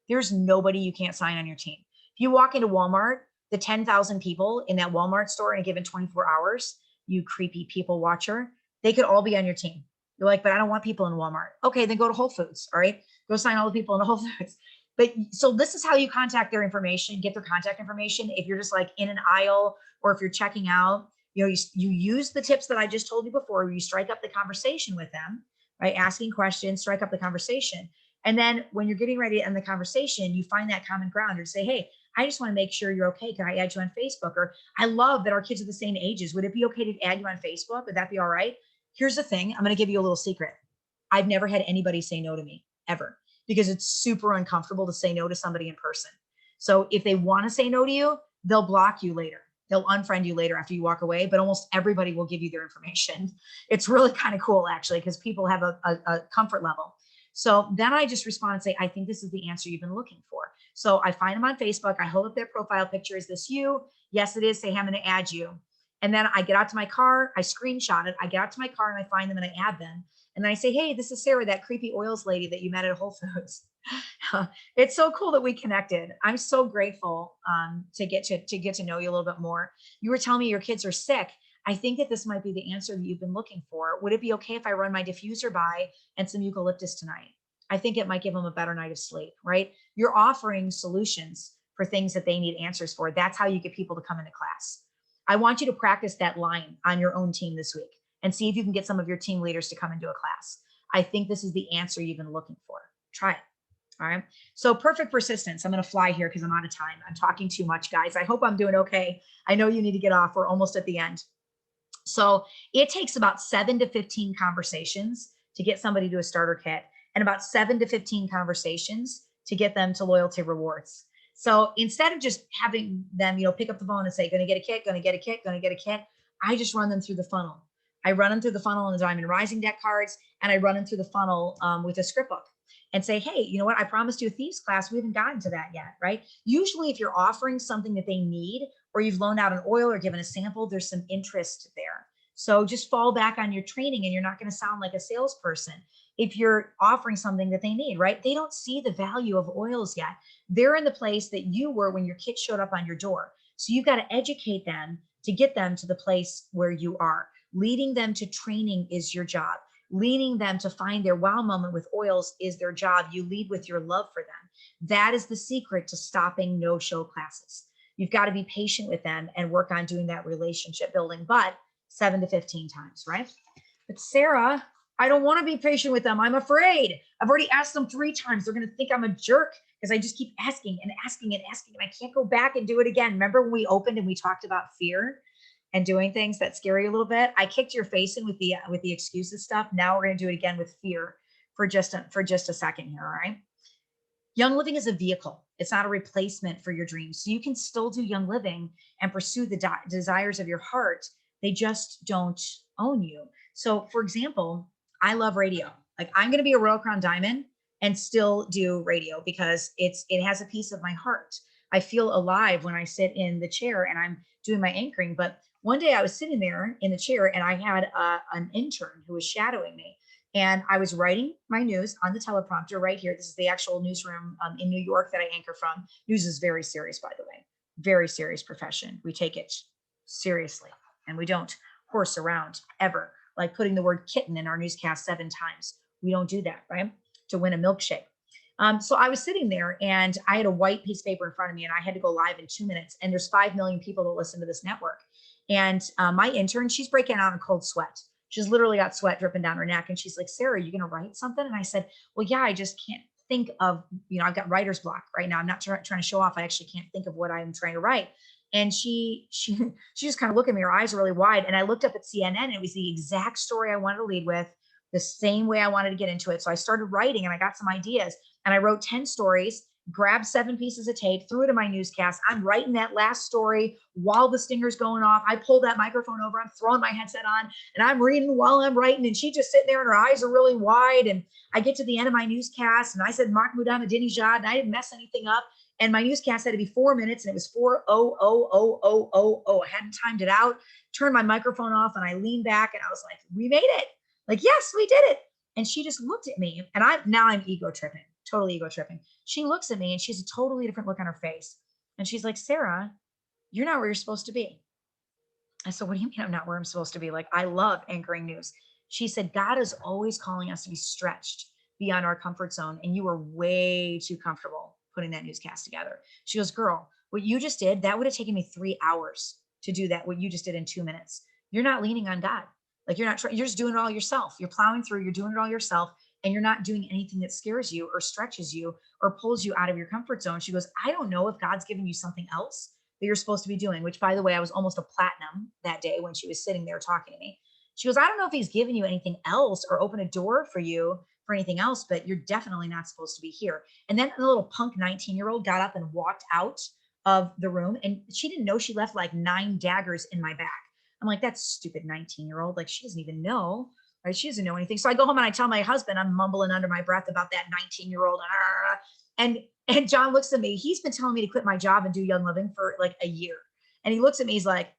There's nobody you can't sign on your team. If you walk into Walmart, the 10,000 people in that Walmart store in a given 24 hours, you creepy people watcher, they could all be on your team. You're like, but I don't want people in Walmart. Okay, then go to Whole Foods. All right, go sign all the people in the Whole Foods. But so this is how you contact their information, get their contact information. If you're just like in an aisle, or if you're checking out, you know, you use the tips that I just told you before, where you strike up the conversation with them, right? Asking questions, strike up the conversation. And then when you're getting ready to end the conversation, you find that common ground, or say, hey, I just want to make sure you're okay. Can I add you on Facebook? Or I love that our kids are the same ages. Would it be okay to add you on Facebook? Would that be all right? Here's the thing. I'm going to give you a little secret. I've never had anybody say no to me, ever, because it's super uncomfortable to say no to somebody in person. So if they want to say no to you, they'll block you later. They'll unfriend you later after you walk away, but almost everybody will give you their information. It's really kind of cool, actually, because people have a comfort level. So then I just respond and say, I think this is the answer you've been looking for. So I find them on Facebook. I hold up their profile picture. Is this you? Yes, it is. Say, hey, I'm going to add you. And then I get out to my car. I screenshot it. I get out to my car and I find them and I add them. And I say, hey, this is Sarah, that creepy oils lady that you met at Whole Foods. It's so cool that we connected. I'm so grateful to get to know you a little bit more. You were telling me your kids are sick. I think that this might be the answer that you've been looking for. Would it be okay if I run my diffuser by and some eucalyptus tonight? I think it might give them a better night of sleep, right? You're offering solutions for things that they need answers for. That's how you get people to come into class. I want you to practice that line on your own team this week and see if you can get some of your team leaders to come into a class. I think this is the answer you've been looking for. Try it. All right. So perfect persistence. I'm going to fly here because I'm out of time. I'm talking too much, guys. I hope I'm doing okay. I know you need to get off. We're almost at the end. So it takes about 7 to 15 conversations to get somebody to a starter kit, and about 7 to 15 conversations to get them to loyalty rewards. So instead of just having them, you know, pick up the phone and say, going to get a kit, going to get a kit, going to get a kit, I just run them through the funnel. I run them through the funnel in the Diamond Rising deck cards, and I run them through the funnel with a script book and say, hey, you know what? I promised you a Thieves class. We haven't gotten to that yet, right? Usually if you're offering something that they need, or you've loaned out an oil or given a sample, there's some interest there. So just fall back on your training and you're not going to sound like a salesperson. If you're offering something that they need, right? They don't see the value of oils yet. They're in the place that you were when your kit showed up on your door. So you've got to educate them to get them to the place where you are. Leading them to training is your job. Leading them to find their wow moment with oils is their job. You lead with your love for them. That is the secret to stopping no-show classes. You've got to be patient with them and work on doing that relationship building, but 7 to 15 times, right? But Sarah, I don't want to be patient with them. I'm afraid. I've already asked them 3 times. They're going to think I'm a jerk because I just keep asking and asking and asking, and I can't go back and do it again. Remember when we opened and we talked about fear and doing things that scare you a little bit? I kicked your face in with the excuses stuff. Now we're going to do it again with fear for just a second here. All right. Young living is a vehicle. It's not a replacement for your dreams. So you can still do young living and pursue the desires of your heart. They just don't own you. So for example, I love radio. Like I'm going to be a Royal Crown Diamond and still do radio because it has a piece of my heart. I feel alive when I sit in the chair and I'm doing my anchoring. But one day I was sitting there in the chair and I had an intern who was shadowing me. And I was writing my news on the teleprompter right here. This is the actual newsroom in New York that I anchor from. News is very serious, by the way, very serious profession. We take it seriously and we don't horse around ever, like putting the word kitten in our newscast 7 times. We don't do that, right? To win a milkshake. So I was sitting there and I had a white piece of paper in front of me and I had to go live in 2 minutes. And there's 5 million people that listen to this network. And my intern, she's breaking out in cold sweat. She's literally got sweat dripping down her neck. And she's like, Sarah, are you going to write something? And I said, well, yeah, I just can't think of, I've got writer's block right now. I'm not trying to show off. I actually can't think of what I'm trying to write. And she just kind of looked at me, her eyes are really wide. And I looked up at CNN and it was the exact story I wanted to lead with, the same way I wanted to get into it. So I started writing and I got some ideas and I wrote 10 stories, grabbed 7 pieces of tape, threw it in my newscast. I'm writing that last story while the stinger's going off. I pulled that microphone over, I'm throwing my headset on and I'm reading while I'm writing. And she just sitting there and her eyes are really wide. And I get to the end of my newscast and I said, Mark Mudana and I didn't mess anything up. And my newscast had to be 4 minutes and it was 4:00:00:00. I hadn't timed it out, turned my microphone off and I leaned back and I was like, we made it. Like, yes, we did it. And she just looked at me and I'm ego tripping, totally ego tripping. She looks at me and she's a totally different look on her face. And she's like, Sarah, you're not where you're supposed to be. I said, what do you mean I'm not where I'm supposed to be? Like, I love anchoring news. She said, God is always calling us to be stretched beyond our comfort zone. And you were way too comfortable putting that newscast together. She goes, girl, what you just did, that would have taken me 3 hours to do that. What you just did in 2 minutes. You're not leaning on God. Like you're just doing it all yourself. You're plowing through, you're doing it all yourself. And you're not doing anything that scares you or stretches you or pulls you out of your comfort zone. She goes, I don't know if God's given you something else that you're supposed to be doing, which by the way, I was almost a platinum that day when she was sitting there talking to me. She goes, I don't know if he's given you anything else or open a door for you for anything else, but you're definitely not supposed to be here. And then the little punk 19-year-old got up and walked out of the room and she didn't know she left like 9 daggers in my back. I'm like, that's stupid 19-year-old. Like she doesn't even know. Right? She doesn't know anything. So I go home and I tell my husband, I'm mumbling under my breath about that 19-year-old. And John looks at me. He's been telling me to quit my job and do Young Living for like a year. And he looks at me, he's like,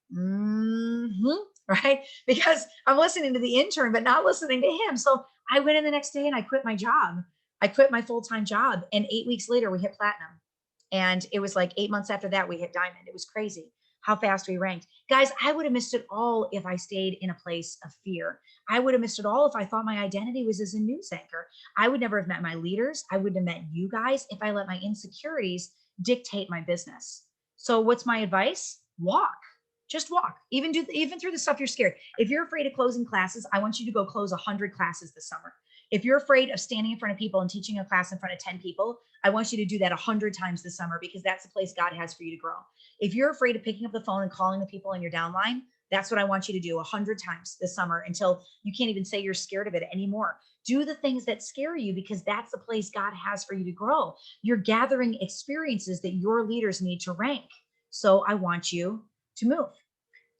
right? Because I'm listening to the intern, but not listening to him. So I went in the next day and I quit my job. I quit my full-time job. And 8 weeks later, we hit platinum. And it was like 8 months after that, we hit diamond. It was crazy how fast we ranked. Guys, I would have missed it all if I stayed in a place of fear. I would have missed it all if I thought my identity was as a news anchor. I would never have met my leaders. I wouldn't have met you guys if I let my insecurities dictate my business. So what's my advice? Walk. Just walk. Even through the stuff you're scared. If you're afraid of closing classes, I want you to go close 100 classes this summer. If you're afraid of standing in front of people and teaching a class in front of 10 people, I want you to do that 100 times this summer because that's the place God has for you to grow. If you're afraid of picking up the phone and calling the people in your downline, that's what I want you to do 100 times this summer until you can't even say you're scared of it anymore. Do the things that scare you because that's the place God has for you to grow. You're gathering experiences that your leaders need to rank. So I want you to move.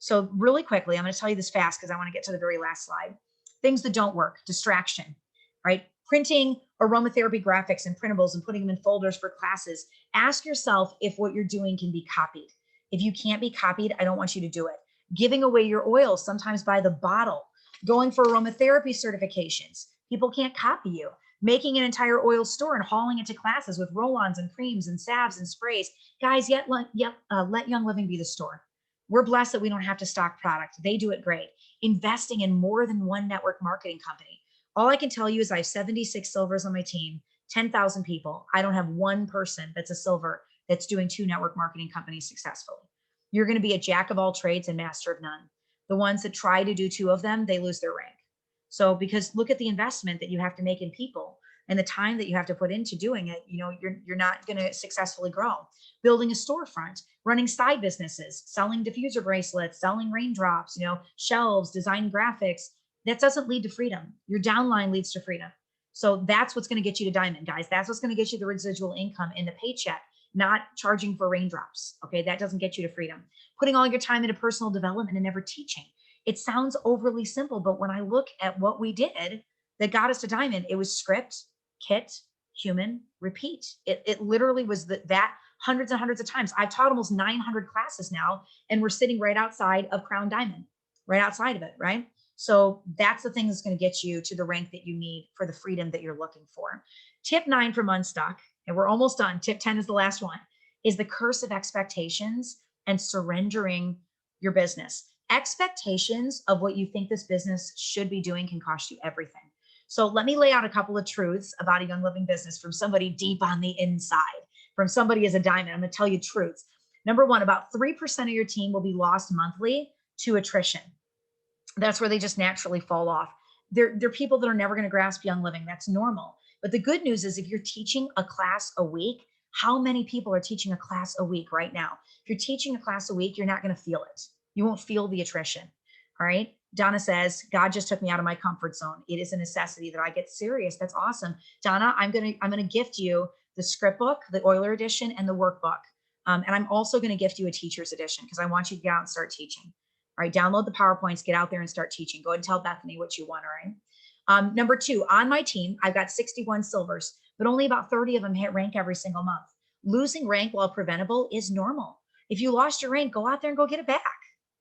So really quickly, I'm going to tell you this fast because I want to get to the very last slide. Things that don't work, distraction, right? Printing aromatherapy graphics and printables and putting them in folders for classes. Ask yourself if what you're doing can be copied. If you can't be copied, I don't want you to do it. Giving away your oils, sometimes by the bottle. Going for aromatherapy certifications. People can't copy you. Making an entire oil store and hauling it to classes with roll-ons and creams and salves and sprays. Guys, let Young Living be the store. We're blessed that we don't have to stock product. They do it great. Investing in more than one network marketing company. All I can tell you is I have 76 silvers on my team, 10,000 people. I don't have one person that's a silver that's doing 2 network marketing companies successfully. You're going to be a jack of all trades and master of none. The ones that try to do 2 of them, they lose their rank. So, because look at the investment that you have to make in people and the time that you have to put into doing it, you're not going to successfully grow. Building a storefront, running side businesses, selling diffuser bracelets, selling raindrops, shelves, design graphics, that doesn't lead to freedom. Your downline leads to freedom. So that's what's going to get you to diamond, guys. That's what's going to get you the residual income in the paycheck, not charging for raindrops. Okay. That doesn't get you to freedom. Putting all your time into personal development and never teaching. It sounds overly simple, but when I look at what we did that got us to diamond, it was script, kit, human, repeat. It literally was that hundreds and hundreds of times. I've taught almost 900 classes now, and we're sitting right outside of Crown Diamond, right outside of it, right? So that's the thing that's going to get you to the rank that you need for the freedom that you're looking for. Tip 9 from Unstuck, and we're almost done. Tip 10 is the last one, is the curse of expectations and surrendering your business. Expectations of what you think this business should be doing can cost you everything. So let me lay out a couple of truths about a Young Living business from somebody deep on the inside, from somebody as a diamond. I'm going to tell you truths. Number one, about 3% of your team will be lost monthly to attrition. That's where they just naturally fall off. They're people that are never going to grasp Young Living. That's normal. But the good news is if you're teaching a class a week, how many people are teaching a class a week right now? If you're teaching a class a week, you're not going to feel it. You won't feel the attrition. All right. Donna says, God just took me out of my comfort zone. It is a necessity that I get serious. That's awesome. Donna, I'm going to gift you the script book, the Euler edition, and the workbook. And I'm also going to gift you a teacher's edition because I want you to get out and start teaching. All right. Download the PowerPoints, get out there and start teaching. Go ahead and tell Bethany what you want. All right. Number 2, on my team, I've got 61 silvers, but only about 30 of them hit rank every single month. Losing rank while preventable is normal. If you lost your rank, go out there and go get it back.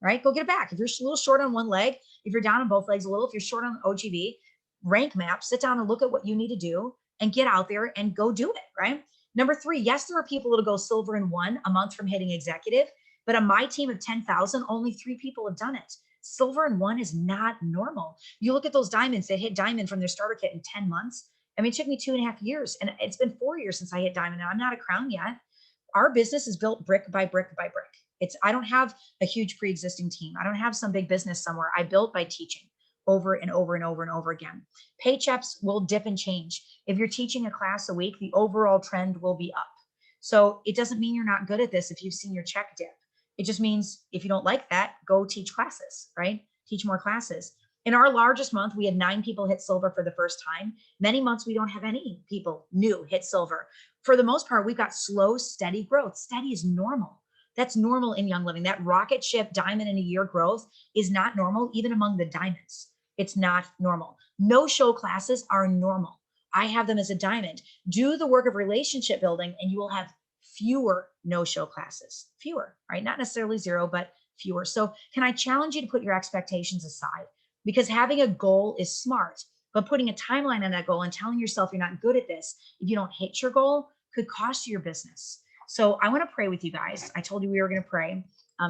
Right? Go get it back. If you're a little short on one leg, if you're down on both legs a little, if you're short on OGV, rank map, sit down and look at what you need to do and get out there and go do it. Right? Number 3, yes, there are people that'll go silver in 1 a month from hitting executive, but on my team of 10,000, only 3 people have done it. Silver in 1 is not normal. You look at those diamonds that hit diamond from their starter kit in 10 months. I mean, it took me 2.5 years, and it's been 4 years since I hit diamond, and I'm not a crown yet. Our business is built brick by brick by brick. I don't have a huge pre-existing team. I don't have some big business somewhere. I built by teaching over and over and over and over again. Paychecks will dip and change. If you're teaching a class a week, the overall trend will be up. So it doesn't mean you're not good at this if you've seen your check dip. It just means if you don't like that, go teach classes, right? Teach more classes. In our largest month, we had 9 people hit silver for the first time. Many months, we don't have any people new hit silver. For the most part, we've got slow, steady growth. Steady is normal. That's normal in Young Living. That rocket ship diamond in a year growth is not normal, even among the diamonds. It's not normal. No show classes are normal. I have them as a diamond. Do the work of relationship building and you will have fewer no-show classes. Fewer, right? Not necessarily 0, but fewer. So can I challenge you to put your expectations aside? Because having a goal is smart, but putting a timeline on that goal and telling yourself you're not good at this, if you don't hit your goal, could cost you your business. So I want to pray with you guys. I told you we were going to pray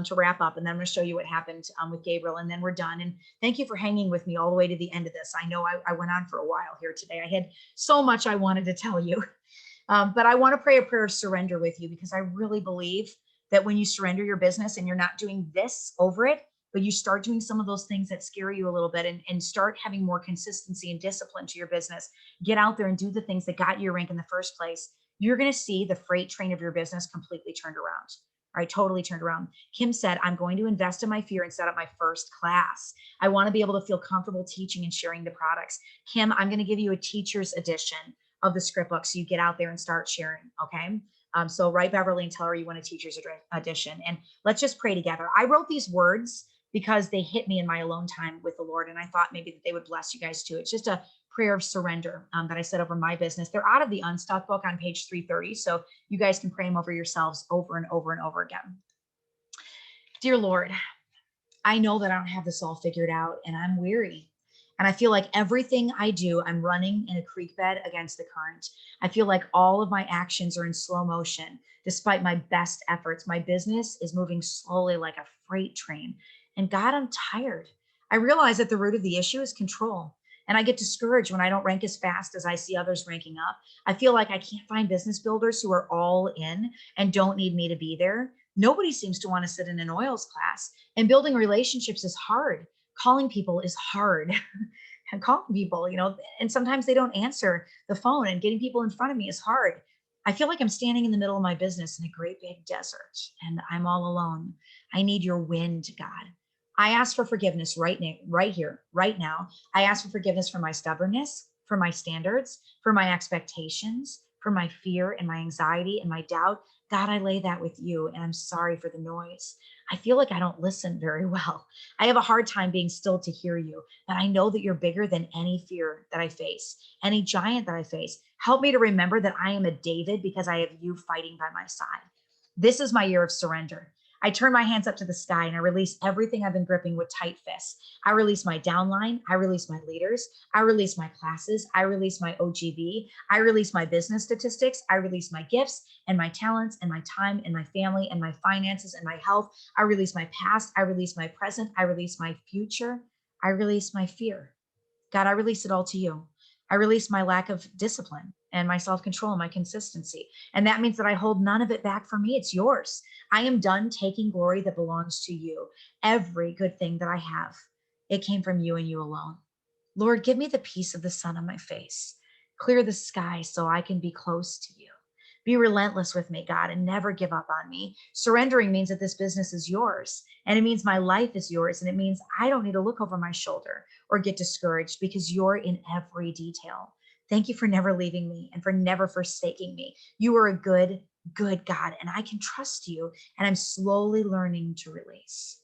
to wrap up, and then I'm going to show you what happened with Gabriel, and then we're done. And thank you for hanging with me all the way to the end of this. I know I went on for a while here today. I had so much I wanted to tell you, but I want to pray a prayer of surrender with you because I really believe that when you surrender your business and you're not doing this over it, but you start doing some of those things that scare you a little bit and start having more consistency and discipline to your business, get out there and do the things that got you your rank in the first place, you're going to see the freight train of your business completely turned around. All right, totally turned around. Kim said, I'm going to invest in my fear and set up my first class. I want to be able to feel comfortable teaching and sharing the products. Kim, I'm going to give you a teacher's edition of the script book so you get out there and start sharing, okay? So write Beverly and tell her you want a teacher's edition. And let's just pray together. I wrote these words because they hit me in my alone time with the Lord. And I thought maybe that they would bless you guys too. It's just a prayer of surrender that I said over my business. They're out of the Unstuck book on page 330. So you guys can pray them over yourselves over and over and over again. Dear Lord, I know that I don't have this all figured out and I'm weary. And I feel like everything I do, I'm running in a creek bed against the current. I feel like all of my actions are in slow motion. Despite my best efforts, my business is moving slowly like a freight train. And God, I'm tired. I realize that the root of the issue is control. And I get discouraged when I don't rank as fast as I see others ranking up. I feel like I can't find business builders who are all in and don't need me to be there. Nobody seems to want to sit in an oils class. And building relationships is hard. Calling people is hard. and calling people, and sometimes they don't answer the phone, and getting people in front of me is hard. I feel like I'm standing in the middle of my business in a great big desert and I'm all alone. I need your wind, God. I ask for forgiveness right now, right here, right now. I ask for forgiveness for my stubbornness, for my standards, for my expectations, for my fear and my anxiety and my doubt. God, I lay that with you, and I'm sorry for the noise. I feel like I don't listen very well. I have a hard time being still to hear you, but I know that you're bigger than any fear that I face, any giant that I face. Help me to remember that I am a David because I have you fighting by my side. This is my year of surrender. I turn my hands up to the sky and I release everything I've been gripping with tight fists. I release my downline. I release my leaders. I release my classes. I release my OGB. I release my business statistics. I release my gifts and my talents and my time and my family and my finances and my health. I release my past. I release my present. I release my future. I release my fear. God, I release it all to you. I release my lack of discipline and my self-control and my consistency. And that means that I hold none of it back for me. It's yours. I am done taking glory that belongs to you. Every good thing that I have, it came from you and you alone. Lord, give me the peace of the sun on my face. Clear the sky so I can be close to you. Be relentless with me, God, and never give up on me. Surrendering means that this business is yours, and it means my life is yours, and it means I don't need to look over my shoulder or get discouraged because you're in every detail. Thank you for never leaving me and for never forsaking me. You are a good, good God, and I can trust you, and I'm slowly learning to release.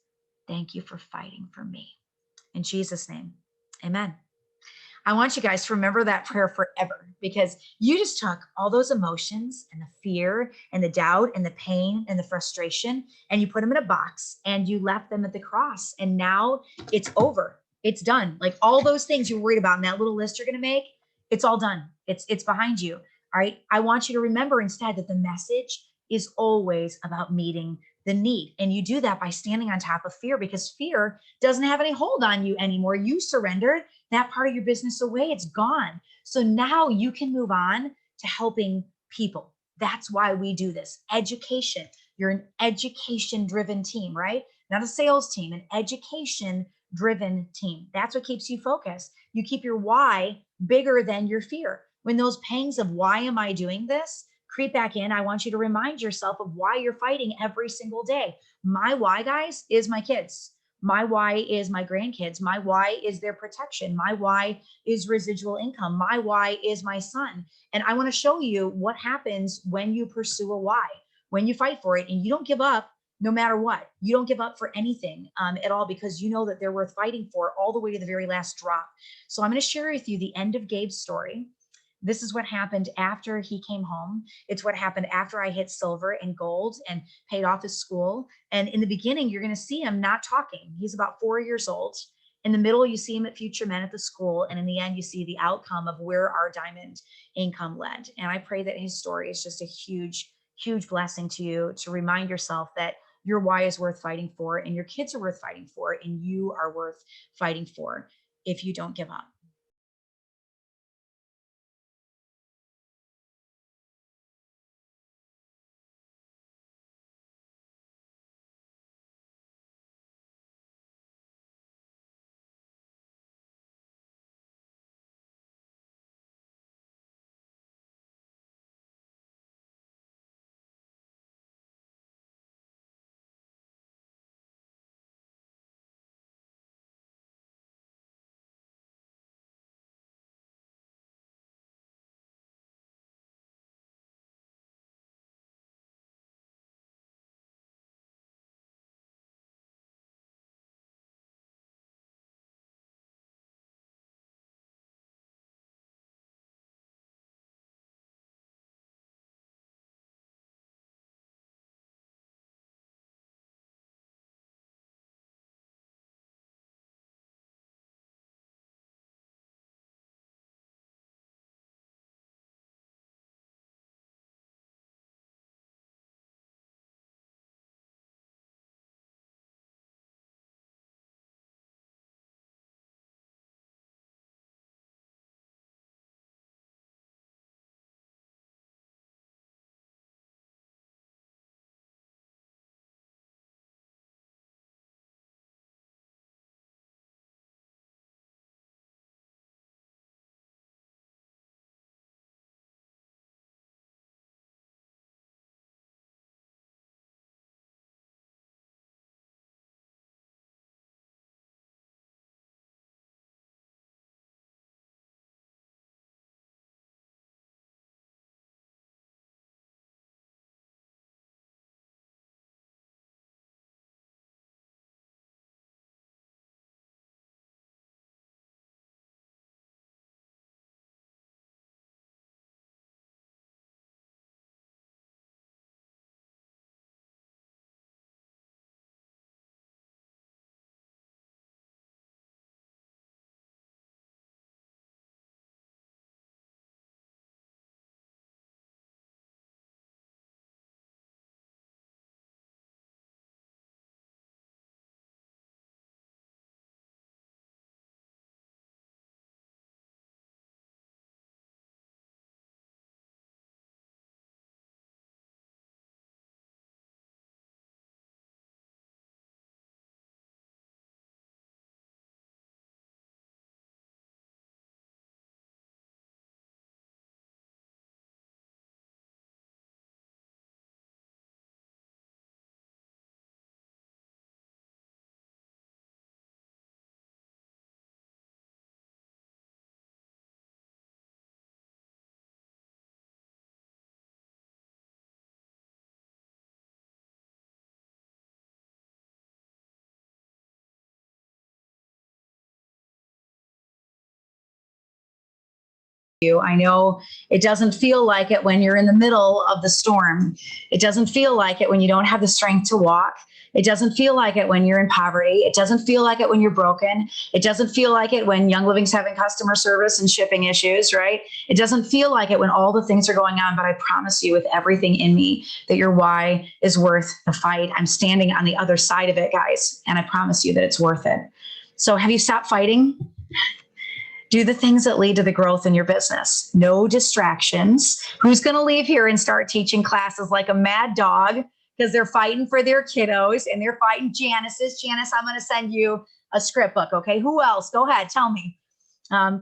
Thank you for fighting for me. In Jesus' name, amen. I want you guys to remember that prayer forever, because you just took all those emotions and the fear and the doubt and the pain and the frustration, and you put them in a box and you left them at the cross. And now it's over. It's done. Like all those things you're worried about in that little list you're going to make, it's all done. It's behind you. All right. I want you to remember instead that the message is always about meeting the need. And you do that by standing on top of fear, because fear doesn't have any hold on you anymore. You surrendered that part of your business away. It's gone. So now you can move on to helping people. That's why we do this. Education. You're an education driven team, right? Not a sales team, an education driven team. That's what keeps you focused. You keep your why bigger than your fear. When those pangs of why am I doing this creep back in, I want you to remind yourself of why you're fighting every single day. My why, guys, is my kids. My why is my grandkids. My why is their protection. My why is residual income. My why is my son. And I want to show you what happens when you pursue a why, when you fight for it and you don't give up no matter what. You don't give up for anything at all, because you know that they're worth fighting for all the way to the very last drop. So I'm going to share with you the end of Gabe's story. This is what happened after he came home. It's what happened after I hit silver and gold and paid off his school. And in the beginning, you're going to see him not talking. He's about 4 years old. In the middle, you see him at Future Men at the school. And in the end, you see the outcome of where our diamond income led. And I pray that his story is just a huge, huge blessing to you, to remind yourself that your why is worth fighting for, and your kids are worth fighting for, and you are worth fighting for if you don't give up. you. I know it doesn't feel like it when you're in the middle of the storm. It doesn't feel like it when you don't have the strength to walk. It doesn't feel like it when you're in poverty. It doesn't feel like it when you're broken. It doesn't feel like it when Young Living's having customer service and shipping issues, right? It doesn't feel like it when all the things are going on, but I promise you with everything in me that your why is worth the fight. I'm standing on the other side of it, guys, and I promise you that it's worth it. So have you stopped fighting? Do the things that lead to the growth in your business. No distractions. Who's going to leave here and start teaching classes like a mad dog because they're fighting for their kiddos and they're fighting Janice's? Janice, I'm going to send you a script book. Okay. Who else? Go ahead. Tell me.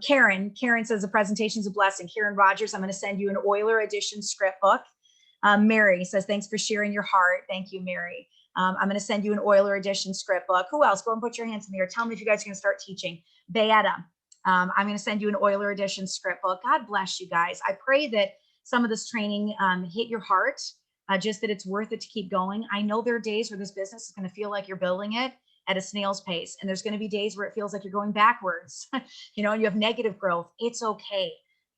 Karen says the presentation's a blessing. Karen Rogers, I'm going to send you an Euler edition script book. Mary says, thanks for sharing your heart. Thank you, Mary. I'm going to send you an Euler edition script book. Who else? Go and put your hands in the air. Tell me if you guys are going to start teaching. Beata. I'm going to send you an Euler edition script book. God bless you guys. I pray that some of this training hit your heart, just that it's worth it to keep going. I know there are days where this business is going to feel like you're building it at a snail's pace. And there's going to be days where it feels like you're going backwards, and you have negative growth. It's okay.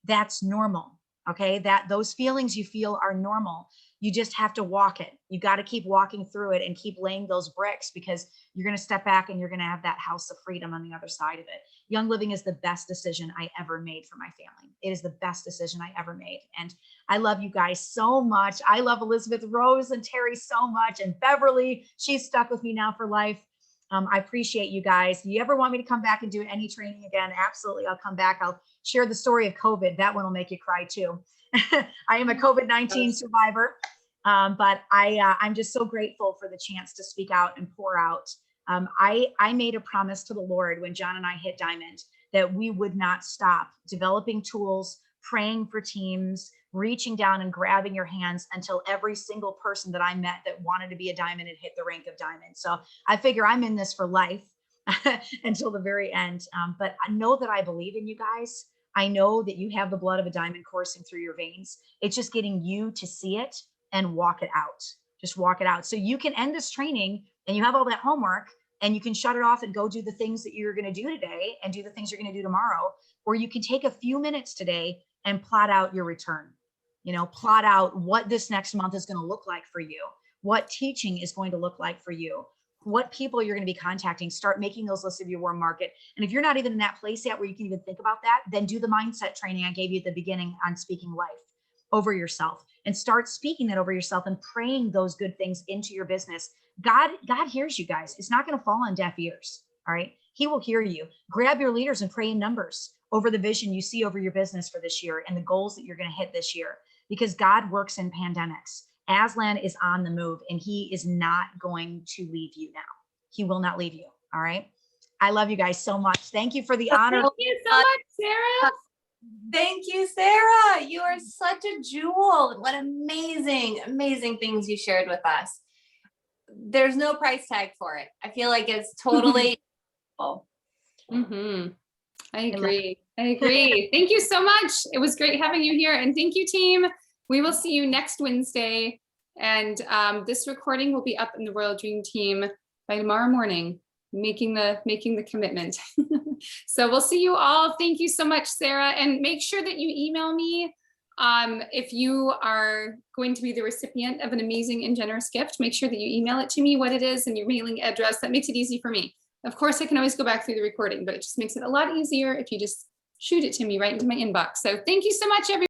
That's normal. Okay. Those feelings you feel are normal. You just have to walk it. You got to keep walking through it and keep laying those bricks, because you're going to step back and you're going to have that house of freedom on the other side of it. Young Living is the best decision I ever made for my family. It is the best decision I ever made. And I love you guys so much. I love Elizabeth Rose and Terry so much. And Beverly, she's stuck with me now for life. I appreciate you guys. Do you ever want me to come back and do any training again? Absolutely. I'll come back. I'll share the story of COVID. That one will make you cry too. I am a COVID-19 survivor, but I'm just so grateful for the chance to speak out and pour out. I made a promise to the Lord when John and I hit Diamond that we would not stop developing tools, praying for teams, reaching down and grabbing your hands until every single person that I met that wanted to be a diamond had hit the rank of diamond. So I figure I'm in this for life until the very end. But I know that I believe in you guys. I know that you have the blood of a diamond coursing through your veins. It's just getting you to see it and walk it out. Just walk it out. So you can end this training and you have all that homework and you can shut it off and go do the things that you're going to do today and do the things you're going to do tomorrow. Or you can take a few minutes today and plot out your return. Plot out what this next month is going to look like for you, what teaching is going to look like for you, what people you're going to be contacting. Start making those lists of your warm market. And if you're not even in that place yet where you can even think about that, then do the mindset training I gave you at the beginning on speaking life over yourself, and start speaking that over yourself and praying those good things into your business. God hears you guys. It's not going to fall on deaf ears. All right. He will hear you. Grab your leaders and pray in numbers over the vision you see over your business for this year and the goals that you're going to hit this year, because God works in pandemics. Aslan is on the move and he is not going to leave you now. He will not leave you. All right. I love you guys so much. Thank you for the honor. Thank you so much, Sarah. Thank you, Sarah. You are such a jewel. What amazing, amazing things you shared with us. There's no price tag for it. I feel like it's totally cool. Mm-hmm. I agree. Thank you so much. It was great having you here. And thank you, team. We will see you next Wednesday. And this recording will be up in the Royal Dream Team by tomorrow morning, making the commitment. So we'll see you all. Thank you so much, Sarah. And make sure that you email me if you are going to be the recipient of an amazing and generous gift. Make sure that you email it to me, what it is and your mailing address. That makes it easy for me. Of course, I can always go back through the recording, but it just makes it a lot easier if you just shoot it to me right into my inbox. So thank you so much, everyone.